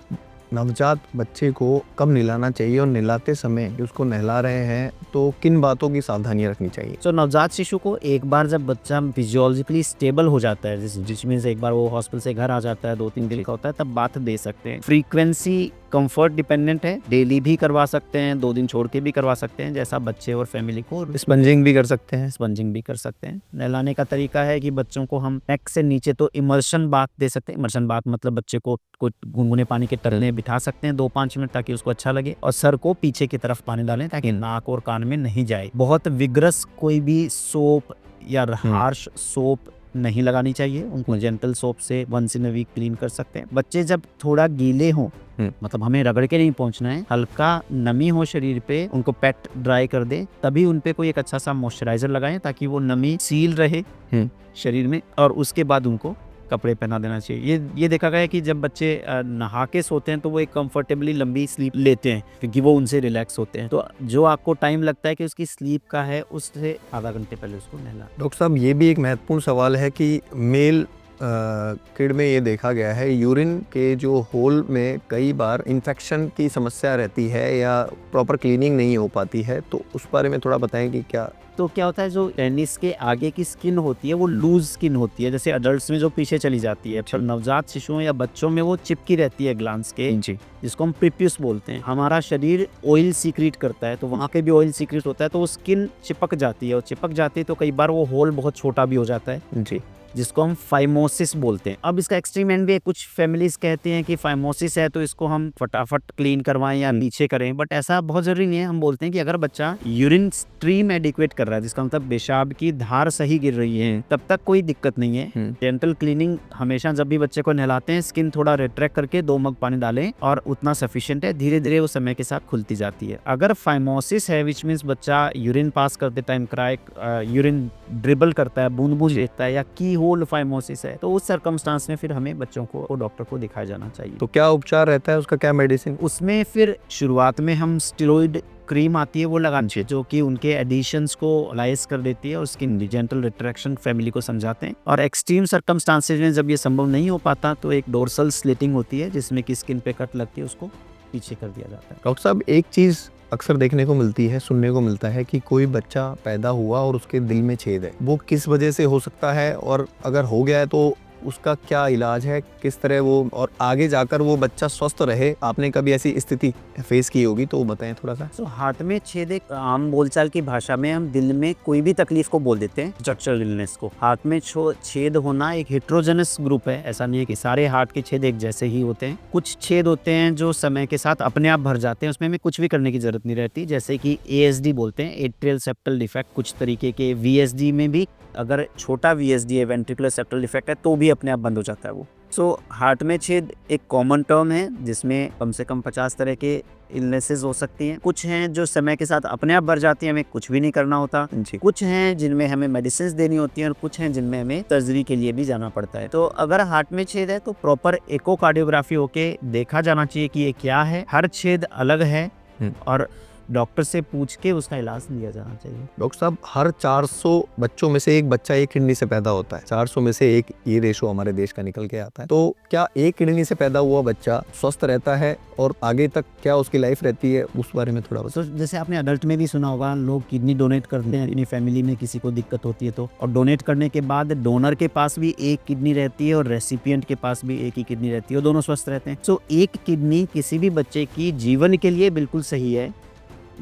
नवजात बच्चे को कब नहलाना चाहिए और नहलाते समय उसको नहला रहे हैं तो किन बातों की सावधानियां रखनी चाहिए?
तो नवजात शिशु को एक बार जब बच्चा फिजियोलॉजिकली स्टेबल हो जाता है, जिसमें से एक बार वो हॉस्पिटल से घर आ जाता है, 2-3 दिन का होता है, तब बात दे सकते हैं। फ्रीक्वेंसी कंफर्ट डिपेंडेंट है, डेली भी करवा सकते हैं, 2 दिन छोड़ के भी करवा सकते हैं, जैसा बच्चे और फैमिली को।
स्पंजिंग भी कर सकते हैं?
स्पंजिंग भी कर सकते हैं। नहलाने का तरीका है कि बच्चों को हम नेक से नीचे तो इमर्शन बाथ दे सकते हैं। इमर्शन बाथ मतलब बच्चे को गुनगुने पानी के तले बिठा सकते हैं 2-5 मिनट, ताकि उसको अच्छा लगे, और सर को पीछे की तरफ पानी डालें ताकि नाक और कान में नहीं जाए। बहुत विग्रस कोई भी सोप या हार्श सोप नहीं लगानी चाहिए, उनको जेंटल सोप से once in a week clean कर सकते हैं। बच्चे जब थोड़ा गीले हों, मतलब हमें रगड़ के नहीं पहुंचना है, हल्का नमी हो शरीर पे, उनको पेट ड्राई कर दे, तभी उन पे कोई एक अच्छा सा मॉइस्चराइजर लगाएं ताकि वो नमी सील रहे शरीर में, और उसके बाद उनको कपड़े पहना देना चाहिए। ये देखा गया है कि जब बच्चे नहा के सोते हैं तो वो एक कंफर्टेबली लंबी स्लीप लेते हैं, क्योंकि वो उनसे रिलैक्स होते हैं। तो जो आपको टाइम लगता है कि उसकी स्लीप का है, उससे आधा घंटे पहले उसको नहला।
डॉक्टर साहब, ये भी एक महत्वपूर्ण सवाल है कि मेल किड में ये देखा गया है यूरिन के जो होल में कई बार इन्फेक्शन की समस्या रहती है या प्रॉपर क्लीनिंग नहीं हो पाती है, तो उस बारे में थोड़ा बताएं कि क्या?
तो क्या होता है, जो पेनिस के आगे की स्किन होती है वो लूज स्किन होती है, जैसे अडल्ट्स में जो पीछे चली जाती है, पर नवजात शिशुओं या बच्चों में वो चिपकी रहती है ग्लांस के, जिसको हम प्रीप्यूस बोलते हैं। हमारा शरीर ऑयल सीक्रेट करता है, तो वहाँ पे भी ऑयल सीक्रेट होता है, तो वो स्किन चिपक जाती है, और चिपक जाती है तो कई बार वो होल बहुत छोटा भी हो जाता है, जिसको हम फाइमोसिस बोलते हैं। अब इसका एक्सट्रीम एंड भी है, कुछ फैमिलीज कहते हैं कि फाइमोसिस है तो इसको हम फटाफट क्लीन करवाएं या नीचे करें, बट ऐसा बहुत जरूरी नहीं है। हम बोलते हैं कि अगर बच्चा यूरिन स्ट्रीम एडिक्वेट कर रहा है, जिसका मतलब पेशाब की धार सही गिर रही है, तब तक कोई दिक्कत नहीं है। डेंटल क्लीनिंग हमेशा जब भी बच्चे को नहलाते हैं, स्किन थोड़ा रिट्रैक्ट करके 2 मग पानी डालें, और उतना सफिशिएंट है, धीरे धीरे वो समय के साथ खुलती जाती है। अगर फाइमोसिस है, विच मीन्स बच्चा यूरिन पास करते टाइम यूरिन ड्रिबल करता है, बूंद बूंद लेता है, या की होल फाइमोसिस है, तो उस सर्कमस्टांस में फिर हमें बच्चों को डॉक्टर को दिखाया जाना चाहिए।
तो क्या उपचार रहता है उसका, क्या मेडिसिन?
उसमें फिर शुरुआत में हम स्टेरॉइड क्रीम आती है वो लगानी चाहिए, जो कि उनके एडिशंस को लाइज कर देती है और स्किन जेंटल रिट्रैक्शन फैमिली को समझाते हैं। और एक्सट्रीम सर्कमस्टांसेस में जब ये संभव नहीं हो पाता तो एक डोर्सल स्लिटिंग होती है, जिसमें कि स्किन पे कट लगती है, उसको पीछे कर दिया जाता है।
डॉक्टर साहब, एक चीज़ अक्सर देखने को मिलती है, सुनने को मिलता है कि कोई बच्चा पैदा हुआ और उसके दिल में छेद है, वो किस वजह से हो सकता है, और अगर हो गया है तो उसका क्या इलाज है, किस तरह वो, और आगे जाकर वो बच्चा स्वस्थ रहे? आपने कभी ऐसी स्थिति फेस की होगी तो बताएं थोड़ा सा।
तो हार्ट में छेद एक आम बोलचाल की भाषा में हम दिल में कोई भी तकलीफ को बोल देते हैं, स्ट्रक्चरल इलनेस को। हार्ट में छेद होना एक हेट्रोजेनस ग्रुप है, ऐसा नहीं है कि सारे हार्ट के छेद एक जैसे ही होते हैं। कुछ छेद होते हैं जो समय के साथ अपने आप भर जाते हैं, उसमें हमें कुछ भी करने की जरूरत नहीं रहती, जैसे कि ASD बोलते हैं, एट्रियल सेप्टल डिफेक्ट। कुछ तरीके के VSD में भी अगर छोटा VSD है, वेंट्रिकुलर सेप्टल डिफेक्ट है, तो भी अपने आप बंद हो जाता है वो। सो हार्ट में छेद एक कॉमन टर्म है, जिसमें कम से कम 50 तरह के इलनेसेस हो सकती हैं। कुछ हैं जो समय के साथ अपने आप भर जाती हैं, हमें कुछ भी नहीं करना होता। कुछ हैं जिनमें हमें मेडिसिन देनी होती हैं, और कुछ हैं जिनमें हमें सर्जरी के लिए भी जाना पड़ता है। तो अगर हार्ट में छेद है तो प्रॉपर इकोकार्डियोग्राफी होके देखा जाना चाहिए कि ये क्या है। हर छेद अलग है, और डॉक्टर से पूछ के उसका इलाज लिया जाना चाहिए।
डॉक्टर साहब, हर 400 बच्चों में से एक बच्चा एक किडनी से पैदा होता है। 400 में से एक, ये रेशो हमारे देश का निकल के आता है। तो क्या एक किडनी से पैदा हुआ बच्चा स्वस्थ रहता है और आगे तक क्या उसकी लाइफ रहती है, उस बारे में थोड़ा
तो जैसे आपने अडल्ट में भी सुना होगा, लोग किडनी डोनेट करते हैं, अपनी फैमिली में किसी को दिक्कत होती है तो, और डोनेट करने के बाद डोनर के पास भी एक किडनी रहती है और रेसिपिएंट के पास भी एक ही किडनी रहती है और दोनों स्वस्थ रहते हैं। सो एक किडनी किसी भी बच्चे की जीवन के लिए बिल्कुल सही है,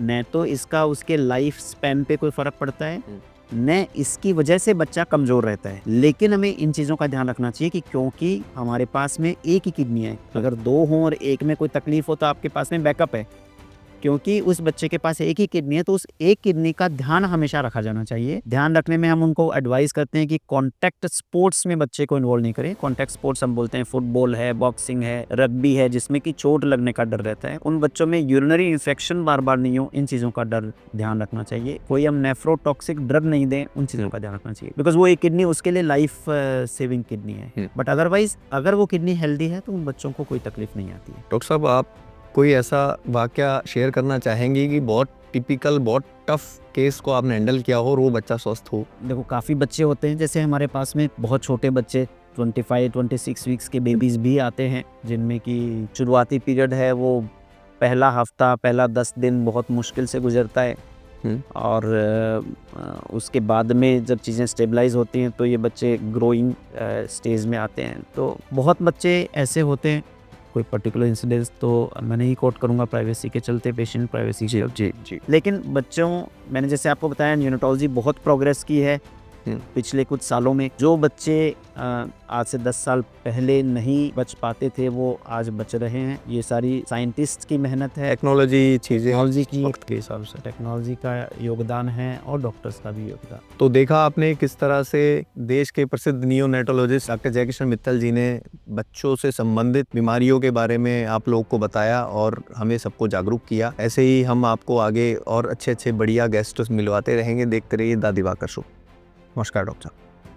न तो इसका उसके लाइफ स्पैन पे कोई फर्क पड़ता है, न इसकी वजह से बच्चा कमज़ोर रहता है। लेकिन हमें इन चीज़ों का ध्यान रखना चाहिए कि क्योंकि हमारे पास में एक ही किडनी है, अगर दो हों और एक में कोई तकलीफ हो तो आपके पास में बैकअप है। क्योंकि उस बच्चे के पास एक ही किडनी है तो उस एक किडनी का ध्यान हमेशा रखा जाना चाहिए। ध्यान रखने में हम उनको एडवाइस करते हैं कि कॉन्टैक्ट स्पोर्ट्स में बच्चे को इन्वॉल्व नहीं करें। कॉन्टैक्ट स्पोर्ट्स हम बोलते हैं फुटबॉल है, बॉक्सिंग है, रग्बी है, जिसमें कि चोट लगने का डर रहता है। उन बच्चों में यूरिनरी इन्फेक्शन बार बार नहीं हो, इन चीज़ों का डर ध्यान रखना चाहिए। कोई हम नेफ्रोटॉक्सिक ड्रग नहीं दें, उन चीज़ों का ध्यान रखना चाहिए, बिकॉज वो एक किडनी उसके लिए लाइफ सेविंग किडनी है। बट अदरवाइज अगर वो किडनी हेल्दी है तो उन बच्चों को कोई तकलीफ नहीं आती है।
डॉक्टर साहब, आप कोई ऐसा वाकया शेयर करना चाहेंगे कि बहुत टिपिकल, बहुत टफ केस को आपने हैंडल किया हो और वो बच्चा स्वस्थ हो?
देखो, काफ़ी बच्चे होते हैं, जैसे हमारे पास में बहुत छोटे बच्चे 25-26 वीक्स के बेबीज़ भी आते हैं, जिनमें कि शुरुआती पीरियड है वो पहला हफ्ता, पहला 10 दिन बहुत मुश्किल से गुजरता है और उसके बाद में जब चीज़ें स्टेबलाइज होती हैं तो ये बच्चे ग्रोइंग स्टेज में आते हैं। तो बहुत बच्चे ऐसे होते हैं, कोई पर्टिकुलर इंसिडेंट्स तो मैं नहीं कोट करूंगा प्राइवेसी के चलते, पेशेंट प्राइवेसी के चलते।
जी।
लेकिन बच्चों, मैंने जैसे आपको बताया, न्यूरोटॉलजी बहुत प्रोग्रेस की है पिछले कुछ सालों में। जो बच्चे आज से 10 साल पहले नहीं बच पाते थे वो आज बच रहे हैं। ये सारी साइंटिस्ट की मेहनत है,
टेक्नोलॉजी चीज़ें
टेक्नोलॉजी की,
वक्त के हिसाब से।
टेक्नोलॉजी का योगदान है और डॉक्टर्स का भी योगदान।
तो देखा आपने किस तरह से देश के प्रसिद्ध नियोनेटोलॉजिस्ट डॉक्टर जयकिशन मित्तल जी ने बच्चों से संबंधित बीमारियों के बारे में आप लोगों को बताया और हमें सबको जागरूक किया। ऐसे ही हम आपको आगे और अच्छे अच्छे बढ़िया गेस्ट मिलवाते रहेंगे। देखते रहिए द दिवाकर शो। नमस्कार डॉक्टर।